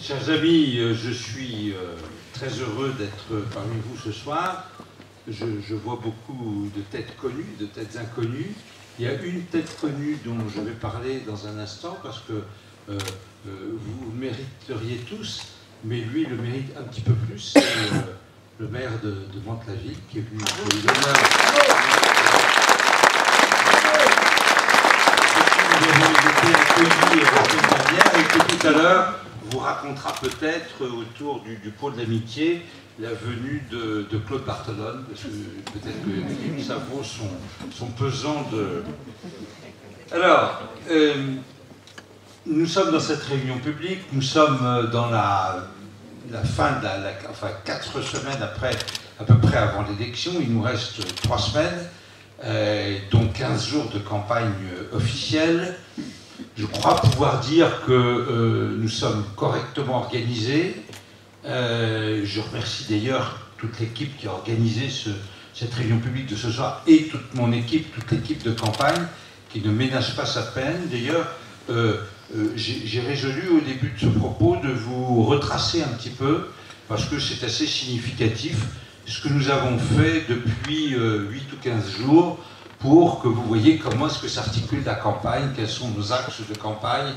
Chers amis, je suis très heureux d'être parmi vous ce soir. Je vois beaucoup de têtes connues, de têtes inconnues. Il y a une tête connue dont je vais parler dans un instant parce que vous mériteriez tous, mais lui le mérite un petit peu plus. C'est le maire de Mantes-la-Ville qui est venu pour l'honneur. Et qui tout à l'heure vous racontera peut-être autour du pot de l'amitié la venue de Claude Barthelone, parce que peut-être que ça vaut son pesant de... Alors, nous sommes dans cette réunion publique, nous sommes dans la fin de enfin 4 semaines après, à peu près avant l'élection, il nous reste 3 semaines, donc 15 jours de campagne officielle. Je crois pouvoir dire que nous sommes correctement organisés. Je remercie d'ailleurs toute l'équipe qui a organisé cette réunion publique de ce soir et toute mon équipe, toute l'équipe de campagne qui ne ménage pas sa peine. D'ailleurs, j'ai résolu au début de ce propos de vous retracer un petit peu, parce que c'est assez significatif, ce que nous avons fait depuis 8 ou 15 jours pour que vous voyez comment est-ce que s'articule la campagne, quels sont nos axes de campagne,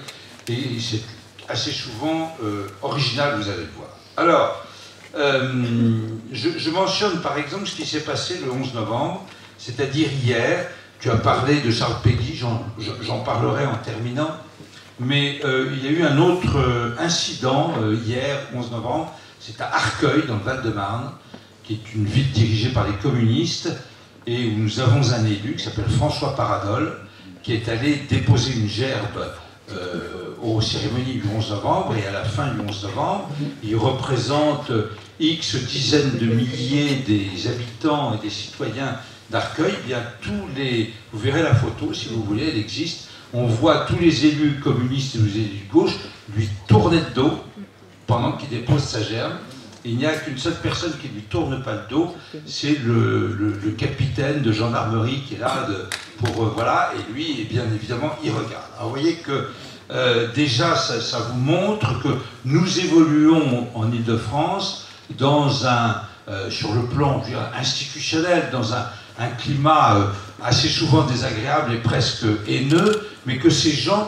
et c'est assez souvent original, vous allez le voir. Alors, je mentionne par exemple ce qui s'est passé le 11 novembre, c'est-à-dire hier. Tu as parlé de Charles Péguy, j'en parlerai en terminant, mais il y a eu un autre incident hier, 11 novembre, c'est à Arcueil, dans le Val-de-Marne, qui est une ville dirigée par les communistes, et où nous avons un élu qui s'appelle François Paradol, qui est allé déposer une gerbe aux cérémonies du 11 novembre, et à la fin du 11 novembre, il représente X dizaines de milliers des habitants et des citoyens d'Arcueil. Eh bien, vous verrez la photo, si vous voulez, elle existe, on voit tous les élus communistes et les élus de gauche lui tourner le dos pendant qu'il dépose sa gerbe. Il n'y a qu'une seule personne qui ne lui tourne pas le dos, c'est le capitaine de gendarmerie qui est là voilà, et lui, bien évidemment, il regarde. Alors vous voyez que déjà, ça vous montre que nous évoluons en Île-de-France sur le plan, je dirais, institutionnel, dans un climat assez souvent désagréable et presque haineux, mais que ces gens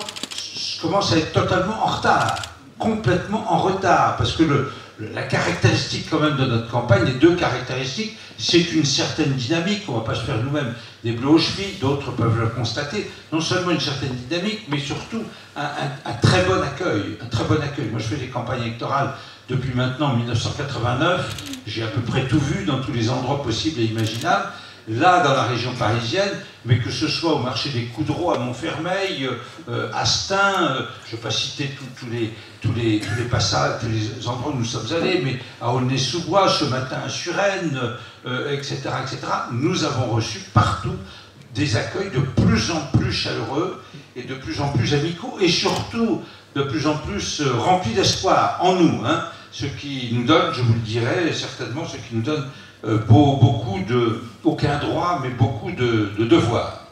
commencent à être totalement en retard, complètement en retard, parce que la caractéristique quand même de notre campagne, les deux caractéristiques, c'est une certaine dynamique, on ne va pas se faire nous-mêmes des bleus aux chevilles, d'autres peuvent le constater, non seulement une certaine dynamique, mais surtout un très bon accueil, un très bon accueil. Moi je fais des campagnes électorales depuis maintenant 1989, j'ai à peu près tout vu dans tous les endroits possibles et imaginables, là dans la région parisienne, mais que ce soit au marché des Coudreaux, à Montfermeil, à Stein, je ne vais pas citer tous les passages, tous les endroits où nous sommes allés, mais à Aulnay-sous-Bois, ce matin à Suresnes, etc., etc., nous avons reçu partout des accueils de plus en plus chaleureux et de plus en plus amicaux, et surtout de plus en plus remplis d'espoir en nous, hein, ce qui nous donne, je vous le dirai certainement, ce qui nous donne beaucoup aucun droit, mais beaucoup de devoirs.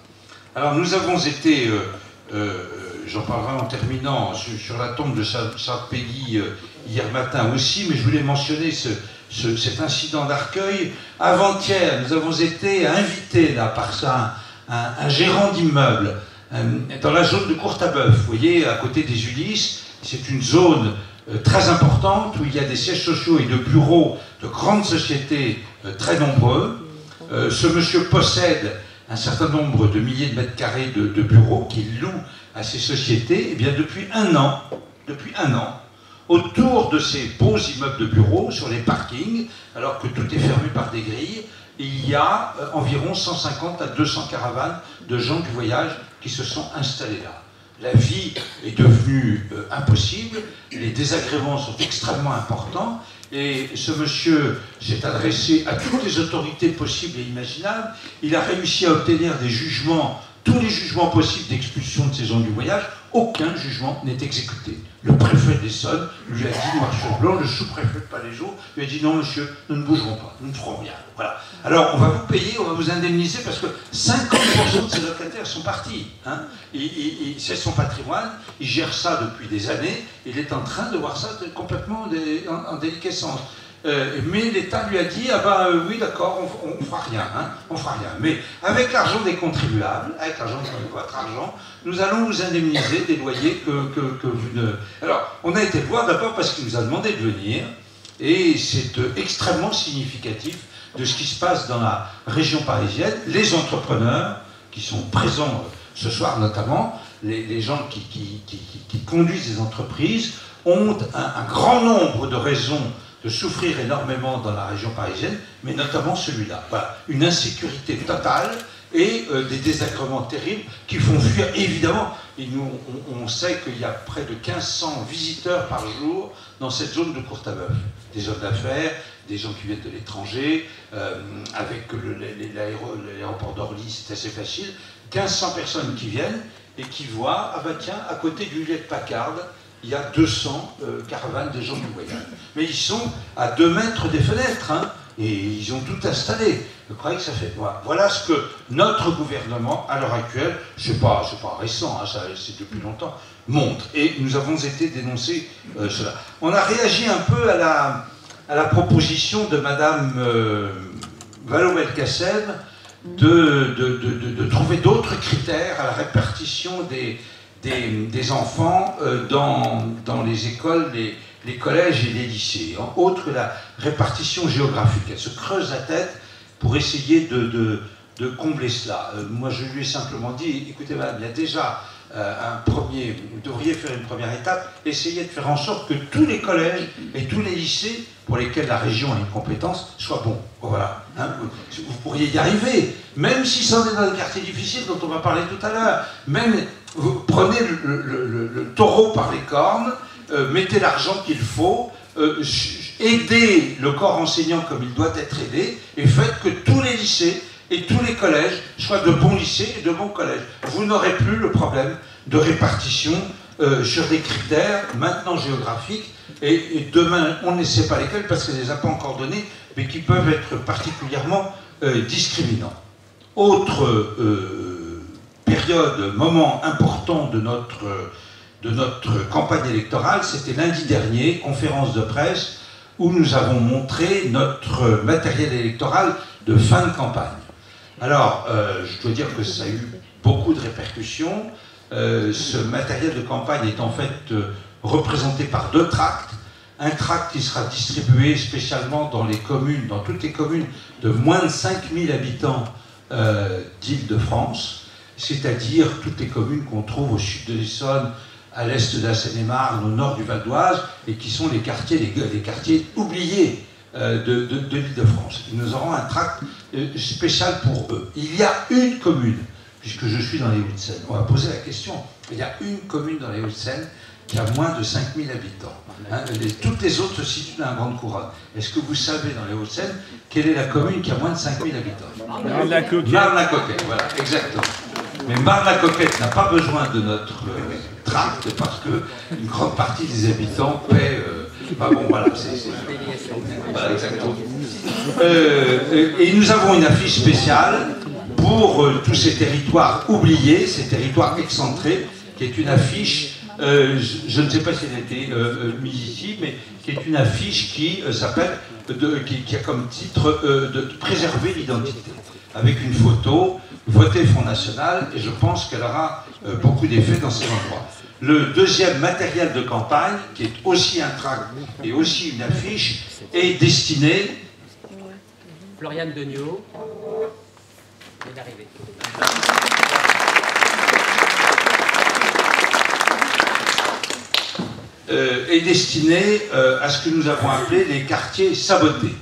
Alors nous avons été, j'en parlerai en terminant, sur la tombe de Charles Péguy hier matin aussi, mais je voulais mentionner cet incident d'Arcueil. Avant-hier, nous avons été invités là, par un gérant d'immeuble dans la zone de Courtabœuf, vous voyez, à côté des Ulysses. C'est une zone très importante où il y a des sièges sociaux et de bureaux de grandes sociétés très nombreux. Ce monsieur possède un certain nombre de milliers de mètres carrés de bureaux qu'il loue à ces sociétés. Et bien depuis un an, autour de ces beaux immeubles de bureaux, sur les parkings, alors que tout est fermé par des grilles, il y a environ 150 à 200 caravanes de gens du voyage qui se sont installés là. La vie est devenue impossible, les désagréments sont extrêmement importants, et ce monsieur s'est adressé à toutes les autorités possibles et imaginables. Il a réussi à obtenir des jugements, tous les jugements possibles d'expulsion de ces gens du voyage, aucun jugement n'est exécuté. Le préfet d'Essonne lui a dit noir sur blanc, le sous-préfet de Palaiseau lui a dit non monsieur, nous ne bougerons pas, nous ne ferons rien. Voilà. Alors on va vous payer, on va vous indemniser parce que 50% de ces locataires sont partis. Hein. C'est son patrimoine, il gère ça depuis des années, il est en train de voir ça complètement en déliquescence. Mais l'État lui a dit, ah ben oui d'accord, on fera rien, hein, on fera rien. Mais avec l'argent des contribuables, avec l'argent de votre argent, nous allons vous indemniser des loyers que vous ne... Alors, on a été le voir d'abord parce qu'il nous a demandé de venir, et c'est extrêmement significatif de ce qui se passe dans la région parisienne. Les entrepreneurs qui sont présents ce soir notamment, les gens qui conduisent des entreprises, ont un grand nombre de raisons de souffrir énormément dans la région parisienne, mais notamment celui-là. Voilà, une insécurité totale et des désagréments terribles qui font fuir, évidemment. Et nous, on sait qu'il y a près de 1500 visiteurs par jour dans cette zone de Courtabœuf. Des hommes d'affaires, des gens qui viennent de l'étranger, avec l'aéroport d'Orly, c'est assez facile. 1500 personnes qui viennent et qui voient, ah ben tiens, à côté du Hewlett-Packard, il y a 200 caravanes de gens qui voyagent. Mais ils sont à 2 mètres des fenêtres, hein, et ils ont tout installé. Je croyais que ça fait... Voilà ce que notre gouvernement, à l'heure actuelle, c'est pas récent, hein, c'est depuis longtemps, montre. Et nous avons été dénoncés cela. On a réagi un peu à la proposition de Madame Vallaud-Belkacem de trouver d'autres critères à la répartition des enfants dans les écoles, les collèges et les lycées. Autre que la répartition géographique. Elle se creuse la tête pour essayer de combler cela. Moi, je lui ai simplement dit, écoutez madame, il y a déjà vous devriez faire une première étape, essayer de faire en sorte que tous les collèges et tous les lycées pour lesquels la région a une compétence soient bons. Voilà. Hein, vous pourriez y arriver, même si ça en est dans des quartiers difficiles dont on va parler tout à l'heure. Même vous prenez le taureau par les cornes, mettez l'argent qu'il faut, aidez le corps enseignant comme il doit être aidé, et faites que tous les lycées et tous les collèges soient de bons lycées et de bons collèges. Vous n'aurez plus le problème de répartition sur des critères maintenant géographiques, et demain on ne sait pas lesquels parce qu'elle ne les a pas encore donnés, mais qui peuvent être particulièrement discriminants. Autre moment important de notre campagne électorale, c'était lundi dernier, conférence de presse, où nous avons montré notre matériel électoral de fin de campagne. Alors, je dois dire que ça a eu beaucoup de répercussions. Ce matériel de campagne est en fait représenté par 2 tracts. Un tract qui sera distribué spécialement dans toutes les communes de moins de 5000 habitants d'Île-de-France, c'est-à-dire toutes les communes qu'on trouve au sud de l'Essonne, à l'est de la Seine-et-Marne, au nord du Val d'Oise, et qui sont les quartiers oubliés de l'Île-de-France. Nous aurons un tract spécial pour eux. Il y a une commune, puisque je suis dans les Hauts-de-Seine, on va poser la question, il y a une commune dans les Hauts-de-Seine qui a moins de 5000 habitants. Hein, toutes les autres se situent dans la Grande Couronne. Est-ce que vous savez, dans les Hauts-de-Seine, quelle est la commune qui a moins de 5000 habitants? Marne-la-Coquette. Marne-la-Coquette, voilà, exactement. Mais Marne-la-Coquette n'a pas besoin de notre tract parce qu'une grande partie des habitants paient... bon, voilà, voilà, exactement. Et nous avons une affiche spéciale pour tous ces territoires oubliés, ces territoires excentrés, qui est une affiche... je ne sais pas si elle a été mise ici, mais qui est une affiche qui s'appelle, qui a comme titre de préserver l'identité, avec une photo, voter Front National, et je pense qu'elle aura beaucoup d'effets dans ces endroits. Le deuxième matériel de campagne, qui est aussi un tract et aussi une affiche, est destiné... Floriane Degnaud est d'arriver. Est destiné à ce que nous avons appelé les quartiers sabotés,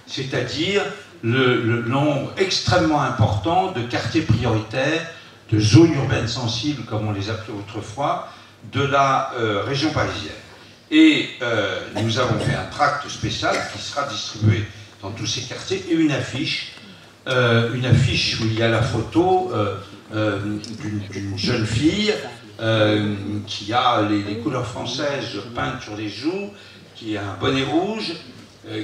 c'est-à-dire le nombre extrêmement important de quartiers prioritaires, de zones urbaines sensibles, comme on les appelait autrefois, de la région parisienne. Et nous avons fait un tract spécial qui sera distribué dans tous ces quartiers, et une affiche où il y a la photo d'une jeune fille qui a les couleurs françaises peintes sur les joues, qui a un bonnet rouge,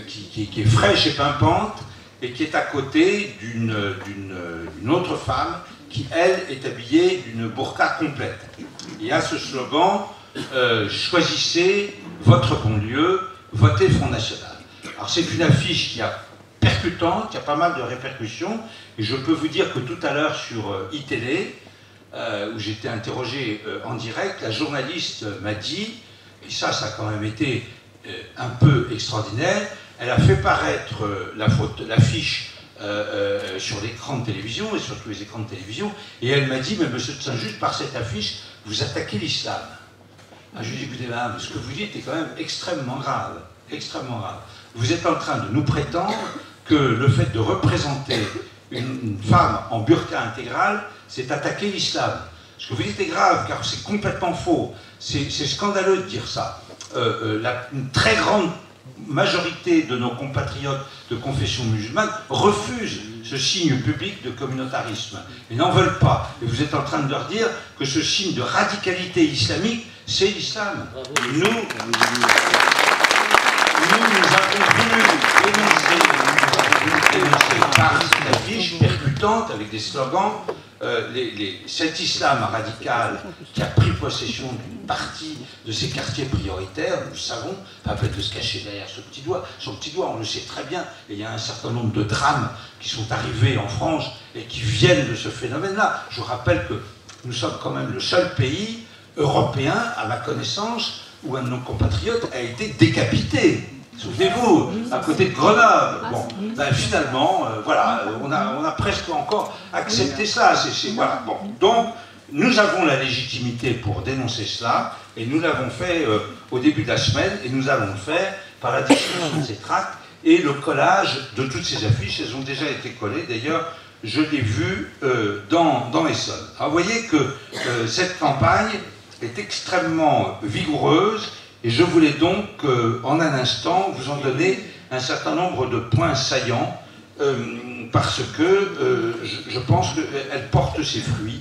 qui est fraîche et pimpante, et qui est à côté d'une autre femme qui, elle, est habillée d'une burqa complète. Et à ce slogan, choisissez votre bon lieu, votez Front National. Alors c'est une affiche qui est percutante, qui a pas mal de répercussions, et je peux vous dire que tout à l'heure sur iTélé, où j'étais interrogé en direct, la journaliste m'a dit, et ça a quand même été un peu extraordinaire, elle a fait paraître l'affiche sur l'écran de télévision et sur tous les écrans de télévision, et elle m'a dit, mais monsieur de Saint-Just, par cette affiche, vous attaquez l'islam. Ah, je lui ai dit, écoutez, madame, ce que vous dites est quand même extrêmement grave, extrêmement grave. Vous êtes en train de nous prétendre que le fait de représenter une femme en burqa intégrale, c'est attaquer l'islam. Ce que vous dites est grave, car c'est complètement faux. C'est scandaleux de dire ça. Une très grande majorité de nos compatriotes de confession musulmane refusent ce signe public de communautarisme et n'en veulent pas. Et vous êtes en train de leur dire que ce signe de radicalité islamique, c'est l'islam. Nous avons voulu dénoncer par cette affiche percutante avec des slogans cet islam radical qui a pris possession d'une partie de ces quartiers prioritaires, nous savons, pas peut de se cacher derrière ce petit doigt. Son petit doigt, on le sait très bien, et il y a un certain nombre de drames qui sont arrivés en France et qui viennent de ce phénomène-là. Je rappelle que nous sommes quand même le seul pays européen, à ma connaissance, où un de nos compatriotes a été décapité. Souvenez-vous, à côté de Grenoble. Bon, ben finalement, voilà, on a presque encore accepté ça. Voilà. Bon. Donc, nous avons la légitimité pour dénoncer cela, et nous l'avons fait au début de la semaine, et nous allons le faire par la distribution de ces tracts et le collage de toutes ces affiches. Elles ont déjà été collées, d'ailleurs, je l'ai vu dans l'Essonne. Alors, vous voyez que cette campagne est extrêmement vigoureuse, et je voulais donc, en un instant, vous en donner un certain nombre de points saillants, parce que je pense qu'elle porte ses fruits.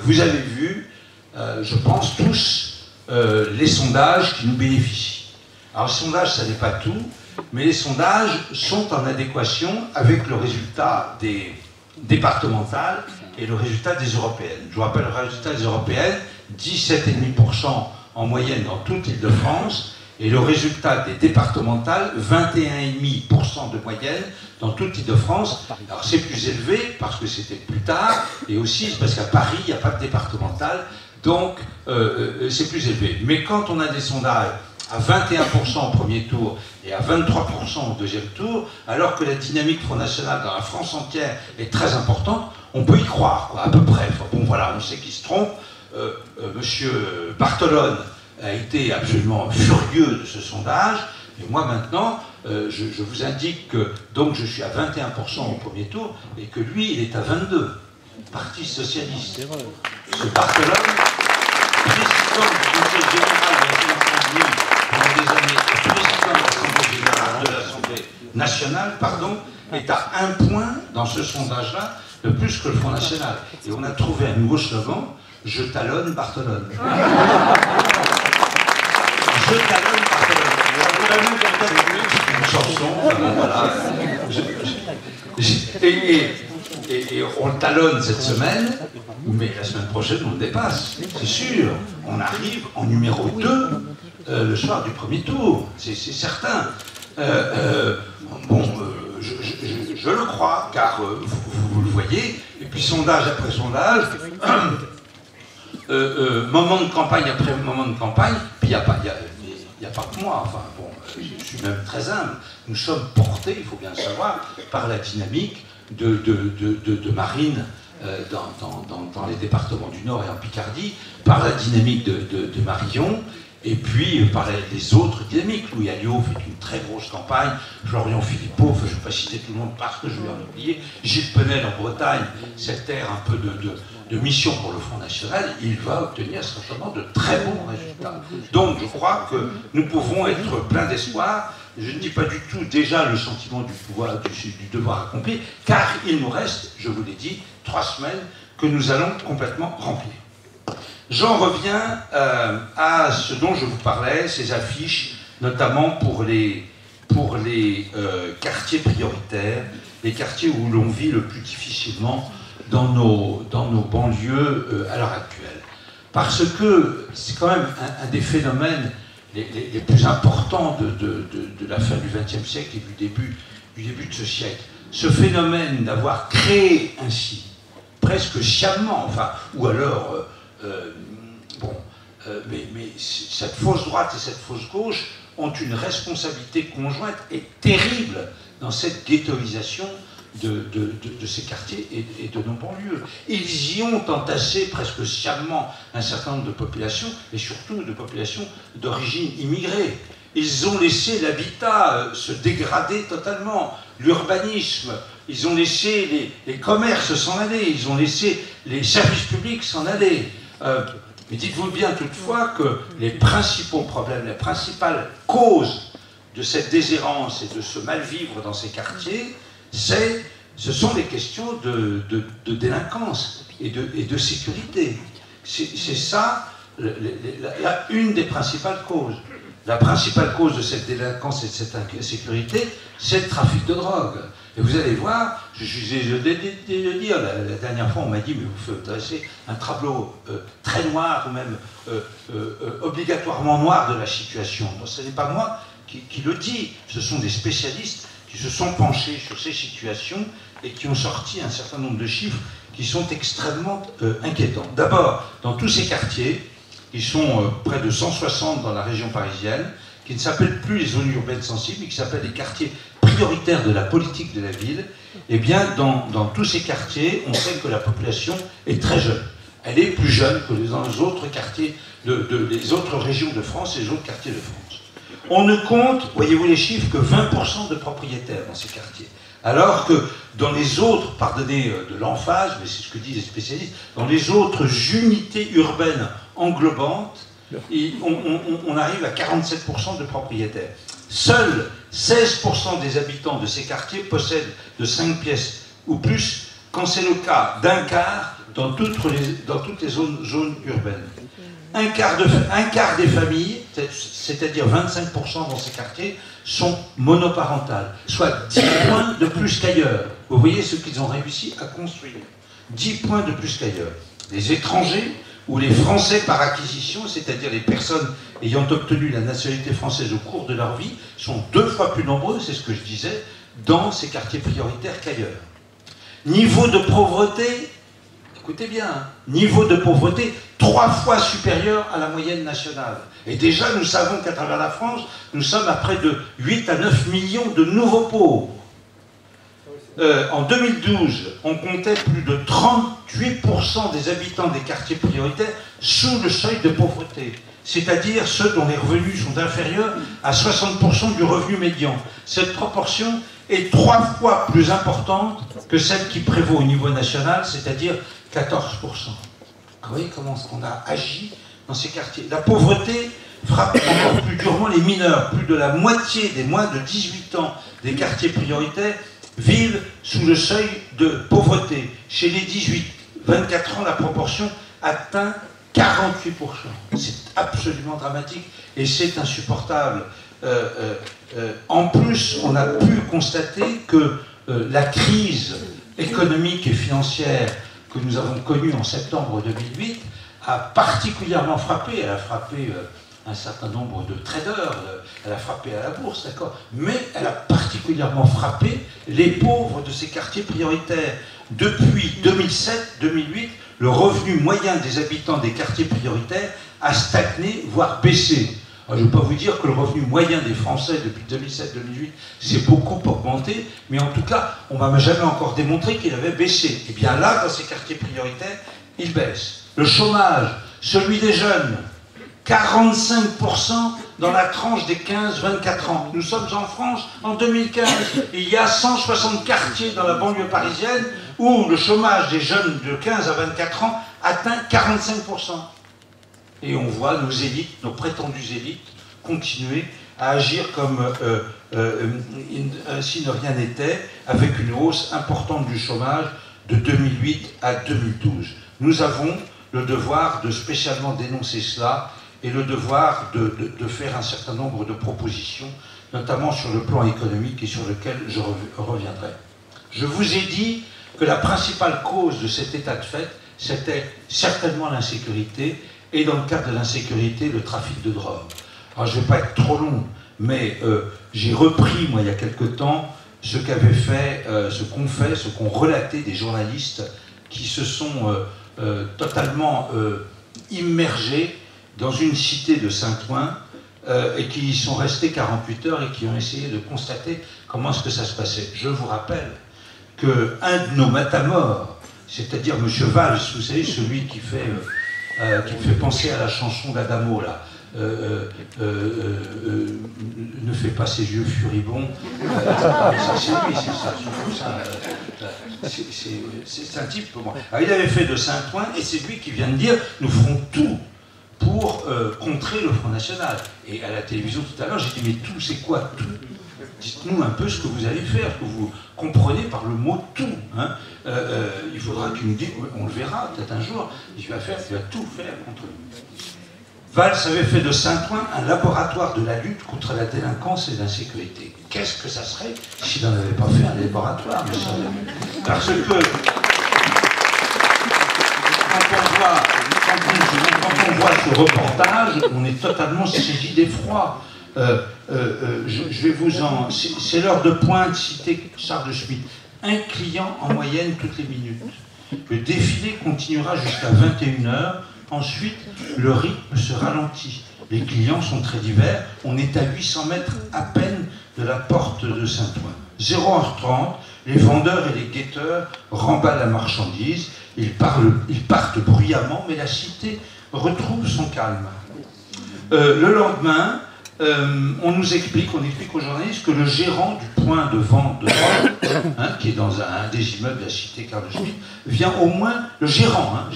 Vous avez vu, je pense tous, les sondages qui nous bénéficient. Alors, les sondages, ça n'est pas tout, mais les sondages sont en adéquation avec le résultat des départementales et le résultat des européennes. Je vous rappelle, le résultat des européennes, 17,5% en moyenne dans toute l'Île-de-France, et le résultat des départementales, 21,5% de moyenne dans toute l'Île-de-France. Alors c'est plus élevé parce que c'était plus tard, et aussi parce qu'à Paris, il n'y a pas de départemental, donc c'est plus élevé. Mais quand on a des sondages à 21% au premier tour et à 23% au deuxième tour, alors que la dynamique Front National dans la France entière est très importante, on peut y croire, quoi, à peu près. Enfin, bon, voilà, on sait qu'il se trompe. Monsieur Bartolone a été absolument furieux de ce sondage, et moi maintenant, je vous indique que donc je suis à 21% au premier tour, et que lui, il est à 22%. Parti socialiste. Ce Bartolone, président du Conseil général de la pendant des années, président de l'Assemblée nationale, pardon, est à 1 point dans ce sondage-là, de plus que le Front National. Et on a trouvé un nouveau slogan, je talonne Bartolone. Je talonne Bartolone. Une chanson, voilà. Et on le talonne cette semaine, mais la semaine prochaine on le dépasse, c'est sûr. On arrive en numéro 2 le soir du premier tour, c'est certain. Je le crois, car vous le voyez, et puis sondage après sondage, moment de campagne après moment de campagne, puis il n'y a pas que moi, enfin bon, je suis même très humble, nous sommes portés, il faut bien le savoir, par la dynamique de Marine dans les départements du Nord et en Picardie, par la dynamique de Marion, et puis par les autres dynamiques. Louis Alliot fait une très grosse campagne, Florian Philippot, je ne vais pas citer tout le monde parce que je vais en oublier, Gilles Penel en Bretagne, cette terre un peu de mission pour le Front National, il va obtenir certainement de très bons résultats. Donc je crois que nous pouvons être pleins d'espoir. Je ne dis pas du tout déjà le sentiment du pouvoir, du devoir accompli, car il nous reste, je vous l'ai dit, 3 semaines que nous allons complètement remplir. J'en reviens à ce dont je vous parlais, ces affiches, notamment pour les quartiers prioritaires, les quartiers où l'on vit le plus difficilement dans nos banlieues à l'heure actuelle. Parce que c'est quand même un des phénomènes les plus importants de la fin du XXe siècle et du début de ce siècle. Ce phénomène d'avoir créé ainsi, presque sciemment, enfin, ou alors, mais cette fausse droite et cette fausse gauche ont une responsabilité conjointe et terrible dans cette ghettoisation de ces quartiers et de nos banlieues. Ils y ont entassé presque sciemment un certain nombre de populations, et surtout de populations d'origine immigrée. Ils ont laissé l'habitat se dégrader totalement, l'urbanisme, ils ont laissé les commerces s'en aller, ils ont laissé les services publics s'en aller. Mais dites-vous bien toutefois que les principaux problèmes, les principales causes de cette déshérence et de ce mal-vivre dans ces quartiers, ce sont les questions de délinquance et de sécurité. C'est ça une des principales causes. La principale cause de cette délinquance et de cette insécurité, c'est le trafic de drogue. Et vous allez voir, je suis désolé de le dire, la dernière fois on m'a dit, mais vous faites dresser un tableau très noir, ou même obligatoirement noir de la situation. Donc ce n'est pas moi qui le dis, ce sont des spécialistes qui se sont penchés sur ces situations et qui ont sorti un certain nombre de chiffres qui sont extrêmement inquiétants. D'abord, dans tous ces quartiers, qui sont près de 160 dans la région parisienne, qui ne s'appellent plus les zones urbaines sensibles, mais qui s'appellent les quartiers prioritaires de la politique de la ville, eh bien, dans tous ces quartiers, on sait que la population est très jeune. Elle est plus jeune que dans les autres quartiers, les autres régions de France et les autres quartiers de France. On ne compte, voyez-vous les chiffres, que 20% de propriétaires dans ces quartiers. Alors que dans les autres, pardonnez de l'emphase, mais c'est ce que disent les spécialistes, dans les autres unités urbaines englobantes, on arrive à 47% de propriétaires. Seuls 16% des habitants de ces quartiers possèdent de 5 pièces ou plus, quand c'est le cas d'un quart dans toutes les zones urbaines. Un quart des familles, c'est-à-dire 25% dans ces quartiers, sont monoparentales, soit 10 points de plus qu'ailleurs. Vous voyez ce qu'ils ont réussi à construire. 10 points de plus qu'ailleurs. Les étrangers ou les Français par acquisition, c'est-à-dire les personnes ayant obtenu la nationalité française au cours de leur vie, sont 2 fois plus nombreux, c'est ce que je disais, dans ces quartiers prioritaires qu'ailleurs. Niveau de pauvreté, écoutez bien, hein, niveau de pauvreté 3 fois supérieur à la moyenne nationale. Et déjà, nous savons qu'à travers la France, nous sommes à près de 8 à 9 millions de nouveaux pauvres. En 2012, on comptait plus de 38% des habitants des quartiers prioritaires sous le seuil de pauvreté, c'est-à-dire ceux dont les revenus sont inférieurs à 60% du revenu médian. Cette proportion est 3 fois plus importante que celle qui prévaut au niveau national, c'est-à-dire 14%. Vous voyez comment on a agi dans ces quartiers. La pauvreté frappe encore plus durement les mineurs. Plus de la moitié des moins de 18 ans des quartiers prioritaires vivent sous le seuil de pauvreté. Chez les 18-24 ans, la proportion atteint 48%. C'est absolument dramatique et c'est insupportable. En plus, on a pu constater que la crise économique et financière que nous avons connue en septembre 2008 a particulièrement frappé. Elle a frappé un certain nombre de traders, elle a frappé à la bourse, d'accord, mais elle a particulièrement frappé les pauvres de ces quartiers prioritaires. Depuis 2007-2008, le revenu moyen des habitants des quartiers prioritaires a stagné, voire baissé. Alors, je ne vais pas vous dire que le revenu moyen des Français depuis 2007-2008 s'est beaucoup augmenté, mais en tout cas, on ne m'a jamais encore démontré qu'il avait baissé. Et bien là, dans ces quartiers prioritaires, il baisse. Le chômage, celui des jeunes, 45% dans la tranche des 15-24 ans. Nous sommes en France en 2015. Il y a 160 quartiers dans la banlieue parisienne où le chômage des jeunes de 15 à 24 ans atteint 45%. Et on voit nos élites, nos prétendues élites, continuer à agir comme si ne rien n'était, avec une hausse importante du chômage de 2008 à 2012. Nous avons le devoir de spécialement dénoncer cela et le devoir de faire un certain nombre de propositions, notamment sur le plan économique et sur lequel je reviendrai. Je vous ai dit que la principale cause de cet état de fait, c'était certainement l'insécurité, et dans le cadre de l'insécurité, le trafic de drogue. Alors je ne vais pas être trop long, mais j'ai repris, moi, il y a quelque temps, ce qu'avaient fait, ce qu'ont relaté des journalistes qui se sont totalement immergés dans une cité de Saint-Ouen et qui y sont restés 48 heures et qui ont essayé de constater comment est-ce que ça se passait. Je vous rappelle qu'un de nos matamors, c'est-à-dire M. Valls, vous savez, celui qui me fait penser à la chanson d'Adamo, là, ne fait pas ses yeux furibonds. C'est lui, c'est un type pour moi. Alors, il avait fait de Saint-Ouen et c'est lui qui vient de dire nous ferons tout pour contrer le Front National. Et à la télévision tout à l'heure, j'ai dit mais tout, c'est quoi tout? Dites-nous un peu ce que vous allez faire, ce que vous comprenez par le mot tout. Hein. Il faudra qu'il nous dise, on le verra peut-être un jour, il va tout faire contre nous. Valls avait fait de Saint-Ouen un laboratoire de la lutte contre la délinquance et l'insécurité. Qu'est-ce que ça serait s'il n'en avait pas fait un laboratoire, monsieur? Parce que quand on voit ce reportage, on est totalement saisi d'effroi. Je vais vous en... C'est l'heure de pointe, cité Charles de Schmitt. Un client en moyenne toutes les minutes. Le défilé continuera jusqu'à 21 h. Ensuite, le rythme se ralentit. Les clients sont très divers. On est à 800 mètres à peine de la porte de Saint-Ouen. 0h30, les vendeurs et les guetteurs remballent la marchandise. Ils partent bruyamment, mais la cité retrouve son calme. Le lendemain, on explique aux journalistes que le gérant du point de vente de drogue, hein, qui est dans un des immeubles de la cité Karl Schmitt, vient au moins, le gérant de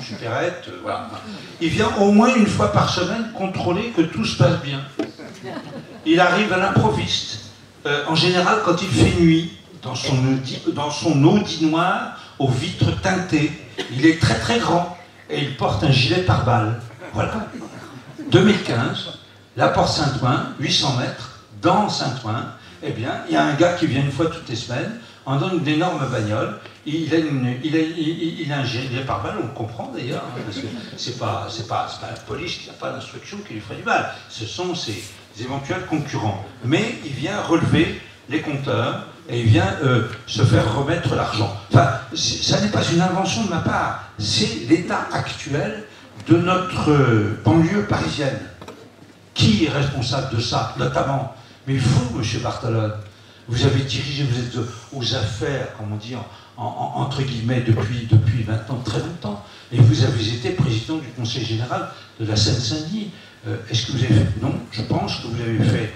supérette, voilà, il vient au moins une fois par semaine contrôler que tout se passe bien. Il arrive à l'improviste. En général, quand il fait nuit, dans son Audi noir, aux vitres teintées, il est très très grand et il porte un gilet pare-balles. Voilà. 2015. La porte Saint-Ouen, 800 mètres, dans Saint-Ouen, eh bien, il y a un gars qui vient une fois toutes les semaines, en donne une énorme bagnole, il a un gilet pare-balles, on le comprend d'ailleurs, hein, parce que c'est pas la police qui n'a pas d'instruction qui lui ferait du mal, ce sont ses éventuels concurrents. Mais il vient relever les compteurs, et il vient se faire remettre l'argent. Enfin, ça n'est pas une invention de ma part, c'est l'état actuel de notre banlieue parisienne. Qui est responsable de ça, notamment? Mais vous, M. Barthelone, vous avez dirigé, vous êtes aux affaires, comme on dit, entre guillemets, depuis maintenant très longtemps, et vous avez été président du Conseil général de la Seine-Saint-Denis. Est-ce que vous avez fait? Non, je pense que vous avez fait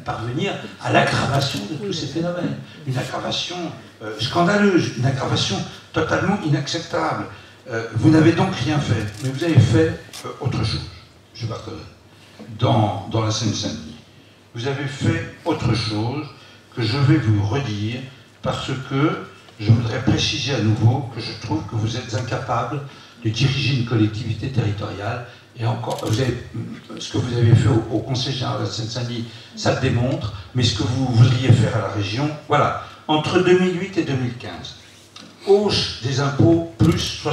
parvenir à l'aggravation de tous ces phénomènes. Une aggravation scandaleuse, une aggravation totalement inacceptable. Vous n'avez donc rien fait, mais vous avez fait autre chose. M. Barthelone, dans la Seine-Saint-Denis. Vous avez fait autre chose que je vais vous redire parce que je voudrais préciser à nouveau que je trouve que vous êtes incapable de diriger une collectivité territoriale et encore, ce que vous avez fait au Conseil général de la Seine-Saint-Denis, ça le démontre, mais ce que vous voudriez faire à la région, voilà, entre 2008 et 2015, hausse des impôts plus 65%,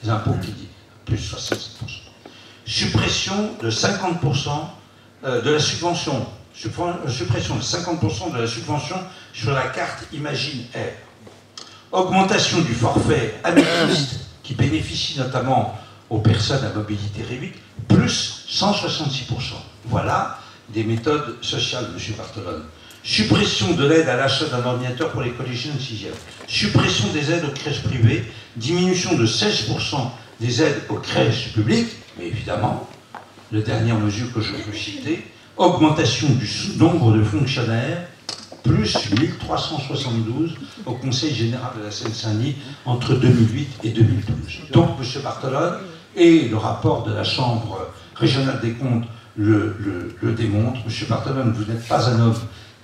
les impôts qui disent plus 65%. Suppression de 50% de la subvention, suppression de 50% de la subvention sur la carte Imagine Air. Augmentation du forfait améthyste qui bénéficie notamment aux personnes à mobilité réduite, plus 166%. Voilà des méthodes sociales, M. Barthelone. Suppression de l'aide à l'achat d'un ordinateur pour les collégiens de 6e. Suppression des aides aux crèches privées, diminution de 16% des aides aux crèches publiques, mais évidemment, la dernière mesure que je peux citer, augmentation du nombre de fonctionnaires, plus 1372 au Conseil général de la Seine-Saint-Denis entre 2008 et 2012. Donc, M. Barthelone, et le rapport de la Chambre régionale des comptes le démontre, M. Barthelone, vous n'êtes pas un homme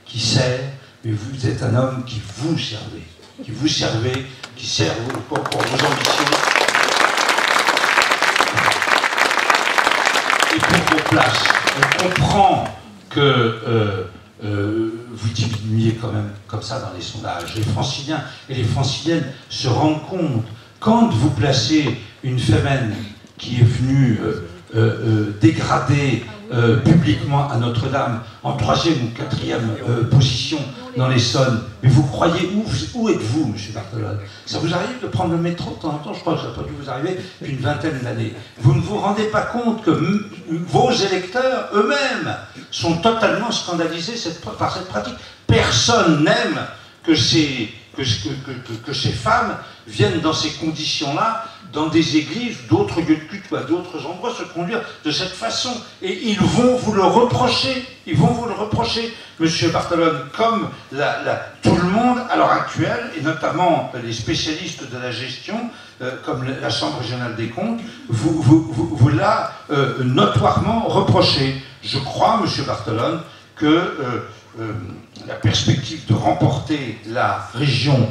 qui sert, mais vous êtes un homme qui vous servez. qui vous servez, qui servent pour vos ambitions et pour vos places. On comprend que vous diminuez quand même comme ça dans les sondages. Les Franciliens et les Franciliennes se rendent compte, quand vous placez une Femen qui est venue dégrader publiquement à Notre-Dame en 3e ou 4e position dans l'Essonne, mais vous croyez, où êtes-vous, M. Barthelone? Ça vous arrive de prendre le métro de temps en temps? Je crois que ça n'a pas dû vous arriver depuis une vingtaine d'années. Vous ne vous rendez pas compte que vos électeurs eux-mêmes sont totalement scandalisés par cette pratique. Personne n'aime que ces femmes viennent dans ces conditions-là, dans des églises, d'autres lieux de culte ou à d'autres endroits, se conduire de cette façon. Et ils vont vous le reprocher. Ils vont vous le reprocher, Monsieur Barthelone, comme tout le monde à l'heure actuelle, et notamment les spécialistes de la gestion, comme la Chambre régionale des comptes, vous l'a notoirement reproché. Je crois, Monsieur Barthelone, que la perspective de remporter la région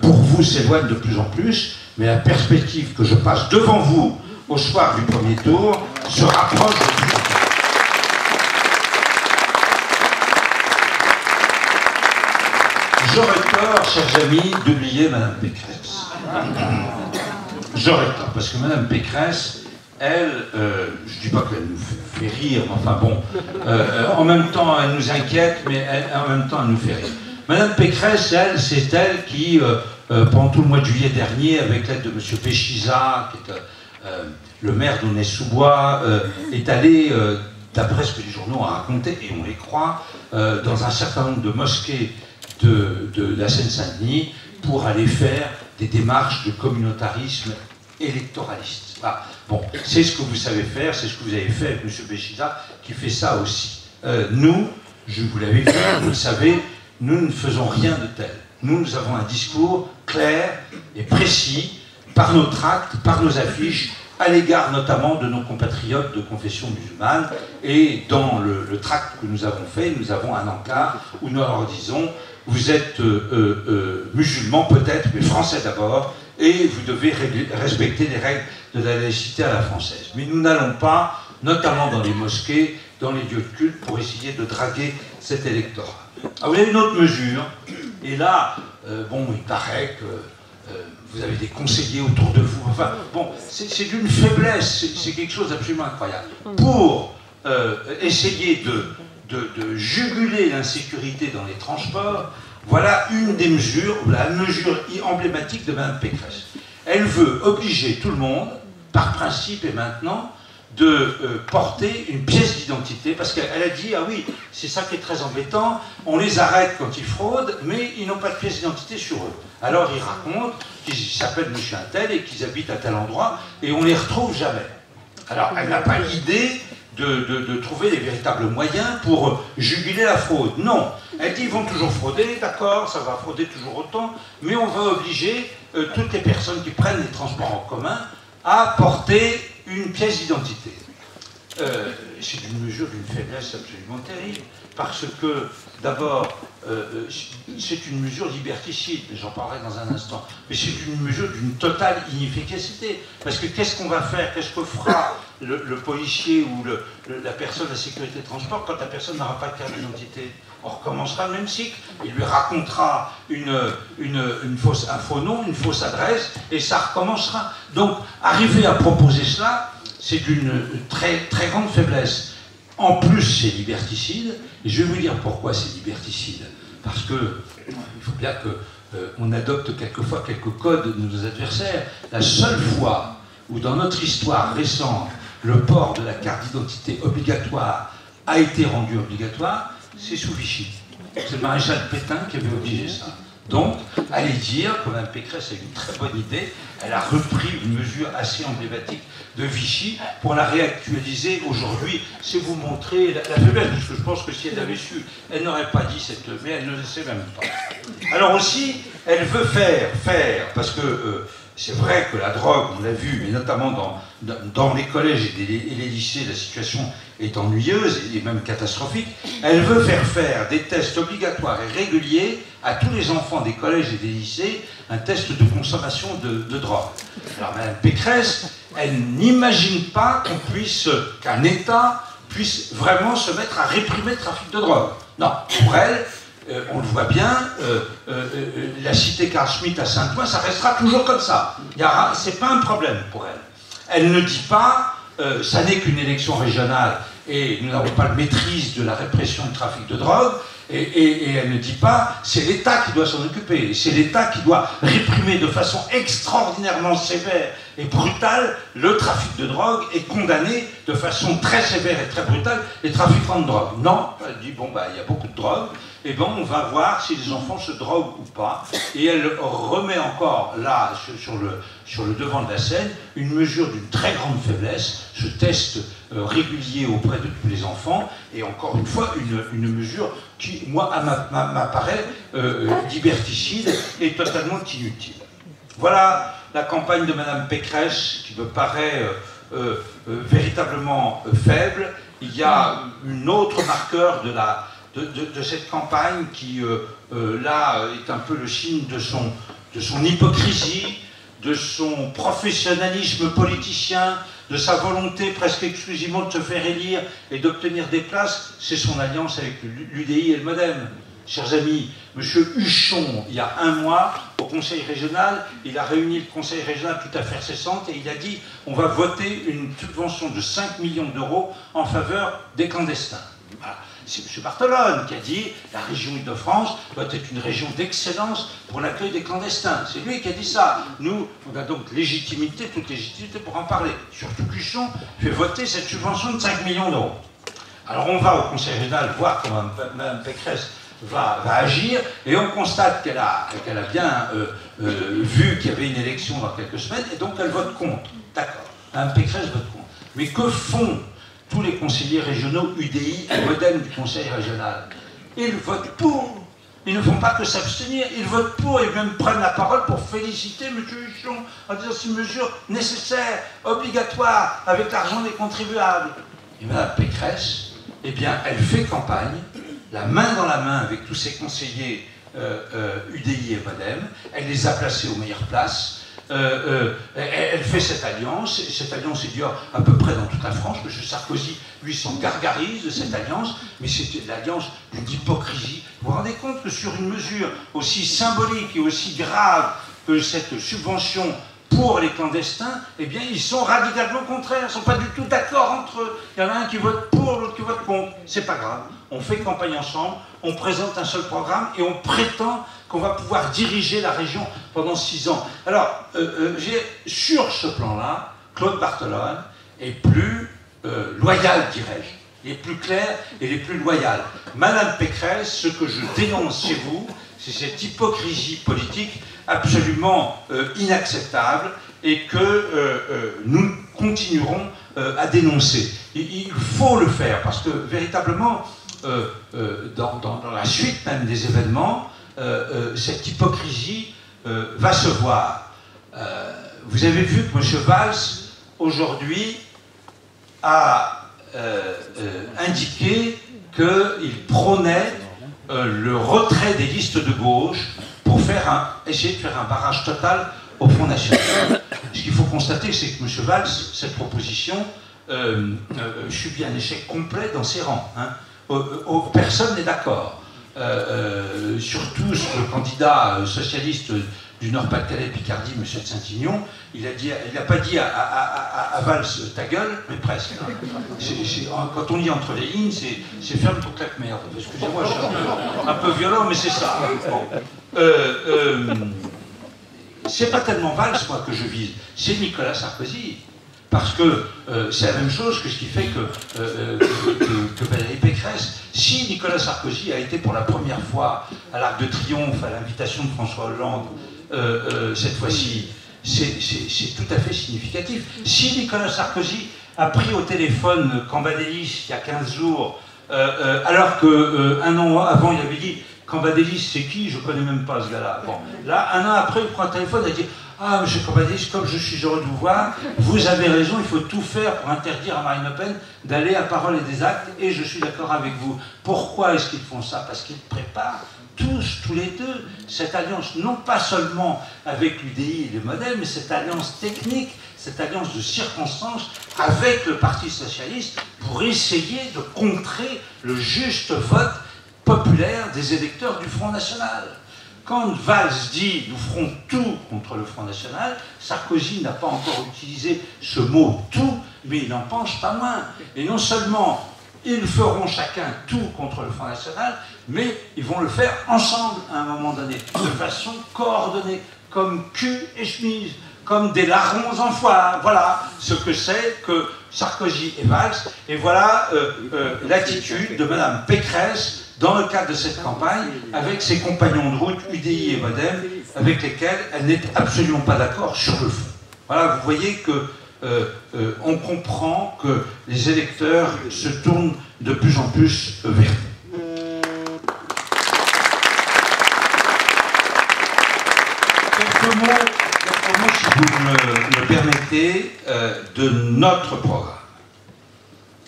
pour vous s'éloigne de plus en plus, mais la perspective que je passe devant vous au soir du premier tour se rapproche de plus en plus. J'aurais tort, chers amis, d'oublier Madame Pécresse. J'aurais tort, parce que Madame Pécresse, elle, je ne dis pas qu'elle nous fait rire, mais enfin bon, en même temps elle nous inquiète, mais en même temps elle nous fait rire. Madame Pécresse, elle, c'est elle qui, pendant tout le mois de juillet dernier, avec l'aide de M. Péchiza, qui est le maire d'Aulnay-sous-Bois, est allée, d'après ce que les journaux ont raconté, et on les croit, dans un certain nombre de mosquées de la Seine-Saint-Denis pour aller faire des démarches de communautarisme électoraliste. Ah, bon, c'est ce que vous savez faire, c'est ce que vous avez fait avec M. Péchiza, qui fait ça aussi. Nous, je vous l'avais dit, vous le savez, nous ne faisons rien de tel. Nous avons un discours clair et précis, par nos tracts, par nos affiches, à l'égard notamment de nos compatriotes de confession musulmane. Et dans le tract que nous avons fait, nous avons un encart où nous leur disons: vous êtes musulmans peut-être, mais français d'abord, et vous devez respecter les règles de la laïcité à la française. Mais nous n'allons pas, notamment dans les mosquées, dans les lieux de culte, pour essayer de draguer cet électorat. Ah, vous avez une autre mesure, et là, bon, il paraît que vous avez des conseillers autour de vous, enfin, bon, c'est d'une faiblesse, c'est quelque chose d'absolument incroyable. Pour essayer de juguler l'insécurité dans les transports, voilà une des mesures, la mesure emblématique de Mme Pécresse. Elle veut obliger tout le monde, par principe et maintenant, de porter une pièce d'identité, parce qu'elle a dit: ah oui, c'est ça qui est très embêtant, on les arrête quand ils fraudent, mais ils n'ont pas de pièce d'identité sur eux. Alors ils racontent qu'ils s'appellent monsieur un tel et qu'ils habitent à tel endroit, et on ne les retrouve jamais. Alors elle n'a pas l'idée de trouver les véritables moyens pour juguler la fraude. Non, elle dit: ils vont toujours frauder, d'accord, ça va frauder toujours autant, mais on va obliger toutes les personnes qui prennent les transports en commun à porter une pièce d'identité. C'est une mesure d'une faiblesse absolument terrible, parce que, d'abord, c'est une mesure liberticide, j'en parlerai dans un instant, mais c'est une mesure d'une totale inefficacité, parce que qu'est-ce qu'on va faire, qu'est-ce que fera le policier ou la personne de la sécurité de transport quand la personne n'aura pas de carte d'identité? On recommencera le même cycle, il lui racontera un faux nom, une fausse adresse, et ça recommencera. Donc, arriver à proposer cela, c'est d'une très, très grande faiblesse. En plus, c'est liberticide, et je vais vous dire pourquoi c'est liberticide. Parce que il faut bien qu'on adopte quelquefois quelques codes de nos adversaires. La seule fois où, dans notre histoire récente, le port de la carte d'identité obligatoire a été rendu obligatoire, c'est sous Vichy. C'est le maréchal Pétain qui avait obligé ça. Donc, allez dire que Mme Pécresse a une très bonne idée, elle a repris une mesure assez emblématique de Vichy pour la réactualiser aujourd'hui. C'est vous montrer la faiblesse, parce que je pense que si elle avait su, elle n'aurait pas dit cette... mais elle ne le sait même pas. Alors aussi, elle veut faire parce que c'est vrai que la drogue, on l'a vu, mais notamment dans les collèges et les lycées, la situation est ennuyeuse et même catastrophique. Elle veut faire des tests obligatoires et réguliers à tous les enfants des collèges et des lycées, un test de consommation de drogue. Alors Mme Pécresse, elle n'imagine pas qu'un État puisse vraiment se mettre à réprimer le trafic de drogue. Non, pour elle, on le voit bien, la cité Carl Schmitt à Saint-Ouen, ça restera toujours comme ça. C'est pas un problème pour elle. Elle ne dit pas, ça n'est qu'une élection régionale et nous n'avons pas de maîtrise de la répression du trafic de drogue, et elle ne dit pas, c'est l'État qui doit s'en occuper, c'est l'État qui doit réprimer de façon extraordinairement sévère et brutale le trafic de drogue et condamner de façon très sévère et très brutale les trafiquants de drogue. Non, elle dit, bon, bah, il y a beaucoup de drogue, et ben on va voir si les enfants se droguent ou pas, et elle remet encore là, sur le devant de la scène, une mesure d'une très grande faiblesse, ce test régulier auprès de tous les enfants, et encore une fois, une mesure qui, moi, m'apparaît liberticide et totalement inutile. Voilà la campagne de Mme Pécresse, qui me paraît véritablement faible. Il y a un autre marqueur de cette campagne qui, là, est un peu le signe de son hypocrisie, de son professionnalisme politicien, de sa volonté presque exclusivement de se faire élire et d'obtenir des places, c'est son alliance avec l'UDI et le MoDem. Chers amis, M. Huchon, il y a un mois, au Conseil régional, il a réuni le Conseil régional toute affaire cessante et il a dit on va voter une subvention de 5 millions d'euros en faveur des clandestins. Voilà. C'est M. Barthelone qui a dit la région Île-de-France doit être une région d'excellence pour l'accueil des clandestins. C'est lui qui a dit ça. Nous, on a donc légitimité, toute légitimité pour en parler. Surtout Huchon fait voter cette subvention de 5 millions d'euros. Alors on va au Conseil régional voir comment Mme Pécresse va agir, et on constate qu'elle a bien vu qu'il y avait une élection dans quelques semaines, et donc elle vote contre. D'accord, Mme Pécresse vote contre. Mais que font tous les conseillers régionaux UDI et MoDem du Conseil régional? Ils votent pour. Ils ne font pas que s'abstenir, ils votent pour et même prennent la parole pour féliciter M. Huchon en disant c'est une mesure nécessaire, obligatoire, avec l'argent des contribuables. Et Mme Pécresse, eh bien, elle fait campagne, la main dans la main avec tous ses conseillers UDI et MoDem, elle les a placés aux meilleures places, elle fait cette alliance est dure à peu près dans toute la France. M. Sarkozy, lui, s'en gargarise de cette alliance, mais c'est l'alliance d'une hypocrisie. Vous vous rendez compte que sur une mesure aussi symbolique et aussi grave que cette subvention pour les clandestins, eh bien, ils sont radicalement contraires, ils ne sont pas du tout d'accord entre eux. Il y en a un qui vote pour, l'autre qui vote contre. C'est pas grave. On fait campagne ensemble, on présente un seul programme et on prétend qu'on va pouvoir diriger la région pendant 6 ans. Alors, sur ce plan-là, Claude Barthelone est plus loyal, dirais-je. Il est plus clair et il est plus loyal. Madame Pécresse, ce que je dénonce chez vous, c'est cette hypocrisie politique absolument inacceptable et que nous continuerons à dénoncer. Il faut le faire parce que véritablement, dans la suite même des événements, cette hypocrisie va se voir. Vous avez vu que M. Valls, aujourd'hui, a indiqué qu'il prônait le retrait des listes de gauche pour essayer de faire un barrage total au Front National. Ce qu'il faut constater, c'est que M. Valls, cette proposition, subit un échec complet dans ses rangs. Hein. Personne n'est d'accord. Surtout sur le candidat socialiste du Nord-Pas-de-Calais Picardie, M. de Saint-Ignon, il n'a pas dit à Valls ta gueule, mais presque. Hein. Quand on lit entre les lignes, c'est ferme pour claque merde. Excusez-moi, je suis un peu violent, mais c'est ça. Bon. C'est pas tellement Valls, moi, que je vise, c'est Nicolas Sarkozy. Parce que c'est la même chose que ce qui fait que Valérie Pécresse. Si Nicolas Sarkozy a été pour la première fois à l'Arc de Triomphe, à l'invitation de François Hollande, cette fois-ci, c'est tout à fait significatif. Si Nicolas Sarkozy a pris au téléphone Cambadélis il y a 15 jours, alors qu'un an avant il avait dit Cambadélis c'est qui? Je ne connais même pas ce gars-là. Bon, là, un an après, il prend un téléphone et dit Ah, monsieur Cambadélis, comme je suis heureux de vous voir, vous avez raison, il faut tout faire pour interdire à Marine Le Pen d'aller à parole et des actes, et je suis d'accord avec vous. Pourquoi est-ce qu'ils font ça? Parce qu'ils préparent tous les deux, cette alliance, non pas seulement avec l'UDI et les modèles, mais cette alliance technique, cette alliance de circonstances avec le Parti Socialiste pour essayer de contrer le juste vote populaire des électeurs du Front National. Quand Valls dit « nous ferons tout contre le Front National », Sarkozy n'a pas encore utilisé ce mot « tout », mais il n'en pense pas moins. Et non seulement ils feront chacun tout contre le Front National, mais ils vont le faire ensemble à un moment donné, de façon coordonnée, comme cul et chemise, comme des larrons en foire. Voilà ce que c'est que Sarkozy et Valls, et voilà l'attitude de Mme Pécresse dans le cadre de cette campagne, avec ses compagnons de route, UDI et Modem, avec lesquels elle n'est absolument pas d'accord sur le fond. Voilà, vous voyez que on comprend que les électeurs se tournent de plus en plus vers nous. Quelques mots, si vous me permettez, de notre programme.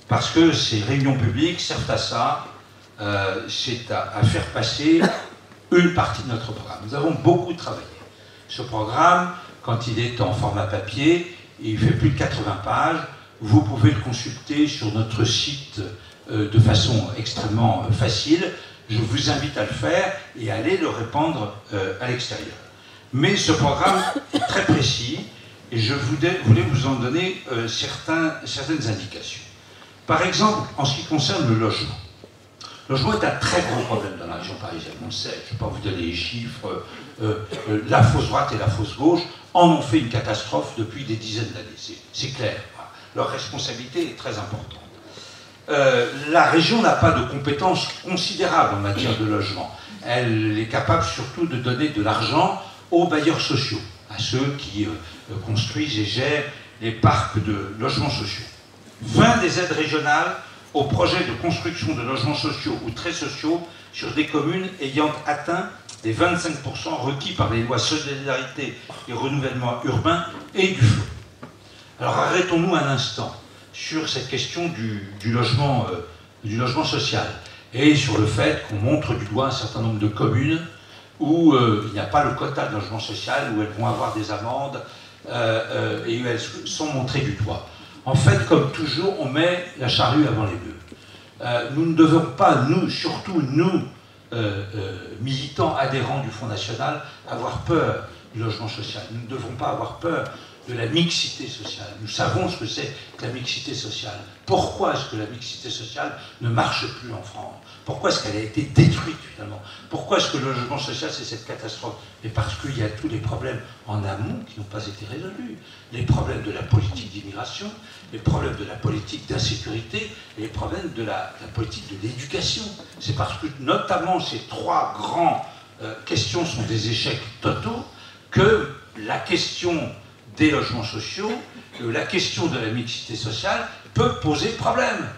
Parce que ces réunions publiques servent à ça, c'est à faire passer une partie de notre programme. Nous avons beaucoup travaillé. Ce programme, quand il est en format papier, il fait plus de 80 pages. Vous pouvez le consulter sur notre site de façon extrêmement facile. Je vous invite à le faire et à aller le répandre à l'extérieur. Mais ce programme est très précis et je voulais vous en donner certaines indications. Par exemple, en ce qui concerne le logement. Le logement est un très gros problème dans la région parisienne, on le sait, je ne vais pas vous donner les chiffres. La fausse droite et la fausse gauche en ont fait une catastrophe depuis des dizaines d'années, c'est clair. Leur responsabilité est très importante. La région n'a pas de compétences considérables en matière de logement. Elle est capable surtout de donner de l'argent aux bailleurs sociaux, à ceux qui construisent et gèrent les parcs de logements sociaux. Fin des aides régionales aux projets de construction de logements sociaux ou très sociaux sur des communes ayant atteint les 25% requis par les lois solidarité et renouvellement urbain et du flot. Alors arrêtons-nous un instant sur cette question du logement social et sur le fait qu'on montre du doigt un certain nombre de communes où il n'y a pas le quota de logement social, où elles vont avoir des amendes et où elles sont montrées du doigt. En fait, comme toujours, on met la charrue avant les bœufs. Nous ne devons pas, surtout nous, militants adhérents du Front National, avoir peur du logement social. Nous ne devons pas avoir peur de la mixité sociale. Nous savons ce que c'est que la mixité sociale. Pourquoi est-ce que la mixité sociale ne marche plus en France? Pourquoi est-ce qu'elle a été détruite finalement? Pourquoi est-ce que le logement social c'est cette catastrophe? Mais parce qu'il y a tous les problèmes en amont qui n'ont pas été résolus. Les problèmes de la politique d'immigration, les problèmes de la politique d'insécurité et les problèmes de la politique de l'éducation. C'est parce que notamment ces trois grandes questions sont des échecs totaux que la question des logements sociaux, la question de la mixité sociale peut poser problème.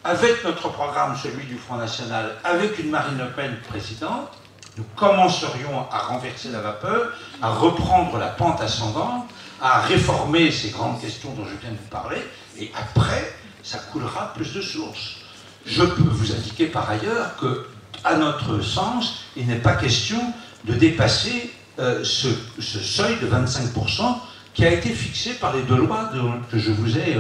Avec notre programme, celui du Front National, avec une Marine Le Pen présidente, nous commencerions à renverser la vapeur, à reprendre la pente ascendante, à réformer ces grandes questions dont je viens de vous parler, et après, ça coulera plus de sources. Je peux vous indiquer par ailleurs que, à notre sens, il n'est pas question de dépasser ce seuil de 25% qui a été fixé par les deux lois que je vous ai...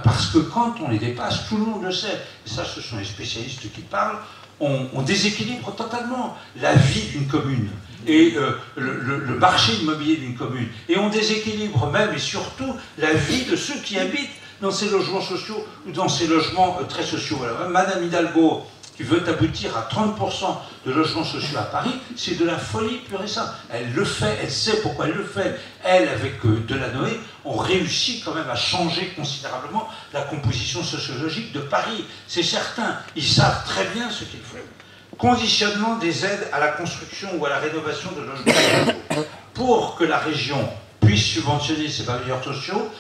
parce que quand on les dépasse, tout le monde le sait, et ça ce sont les spécialistes qui parlent, on déséquilibre totalement la vie d'une commune et le marché immobilier d'une commune. Et on déséquilibre même et surtout la vie de ceux qui habitent dans ces logements sociaux ou dans ces logements très sociaux. Voilà. Madame Hidalgo, qui veut aboutir à 30% de logements sociaux à Paris, c'est de la folie pure et simple. Elle le fait, elle sait pourquoi elle le fait. Elle, avec Delanoë, ont réussi quand même à changer considérablement la composition sociologique de Paris. C'est certain, ils savent très bien ce qu'ils font. Conditionnement des aides à la construction ou à la rénovation de logements sociaux. Pour que la région puisse subventionner ces bailleurs sociaux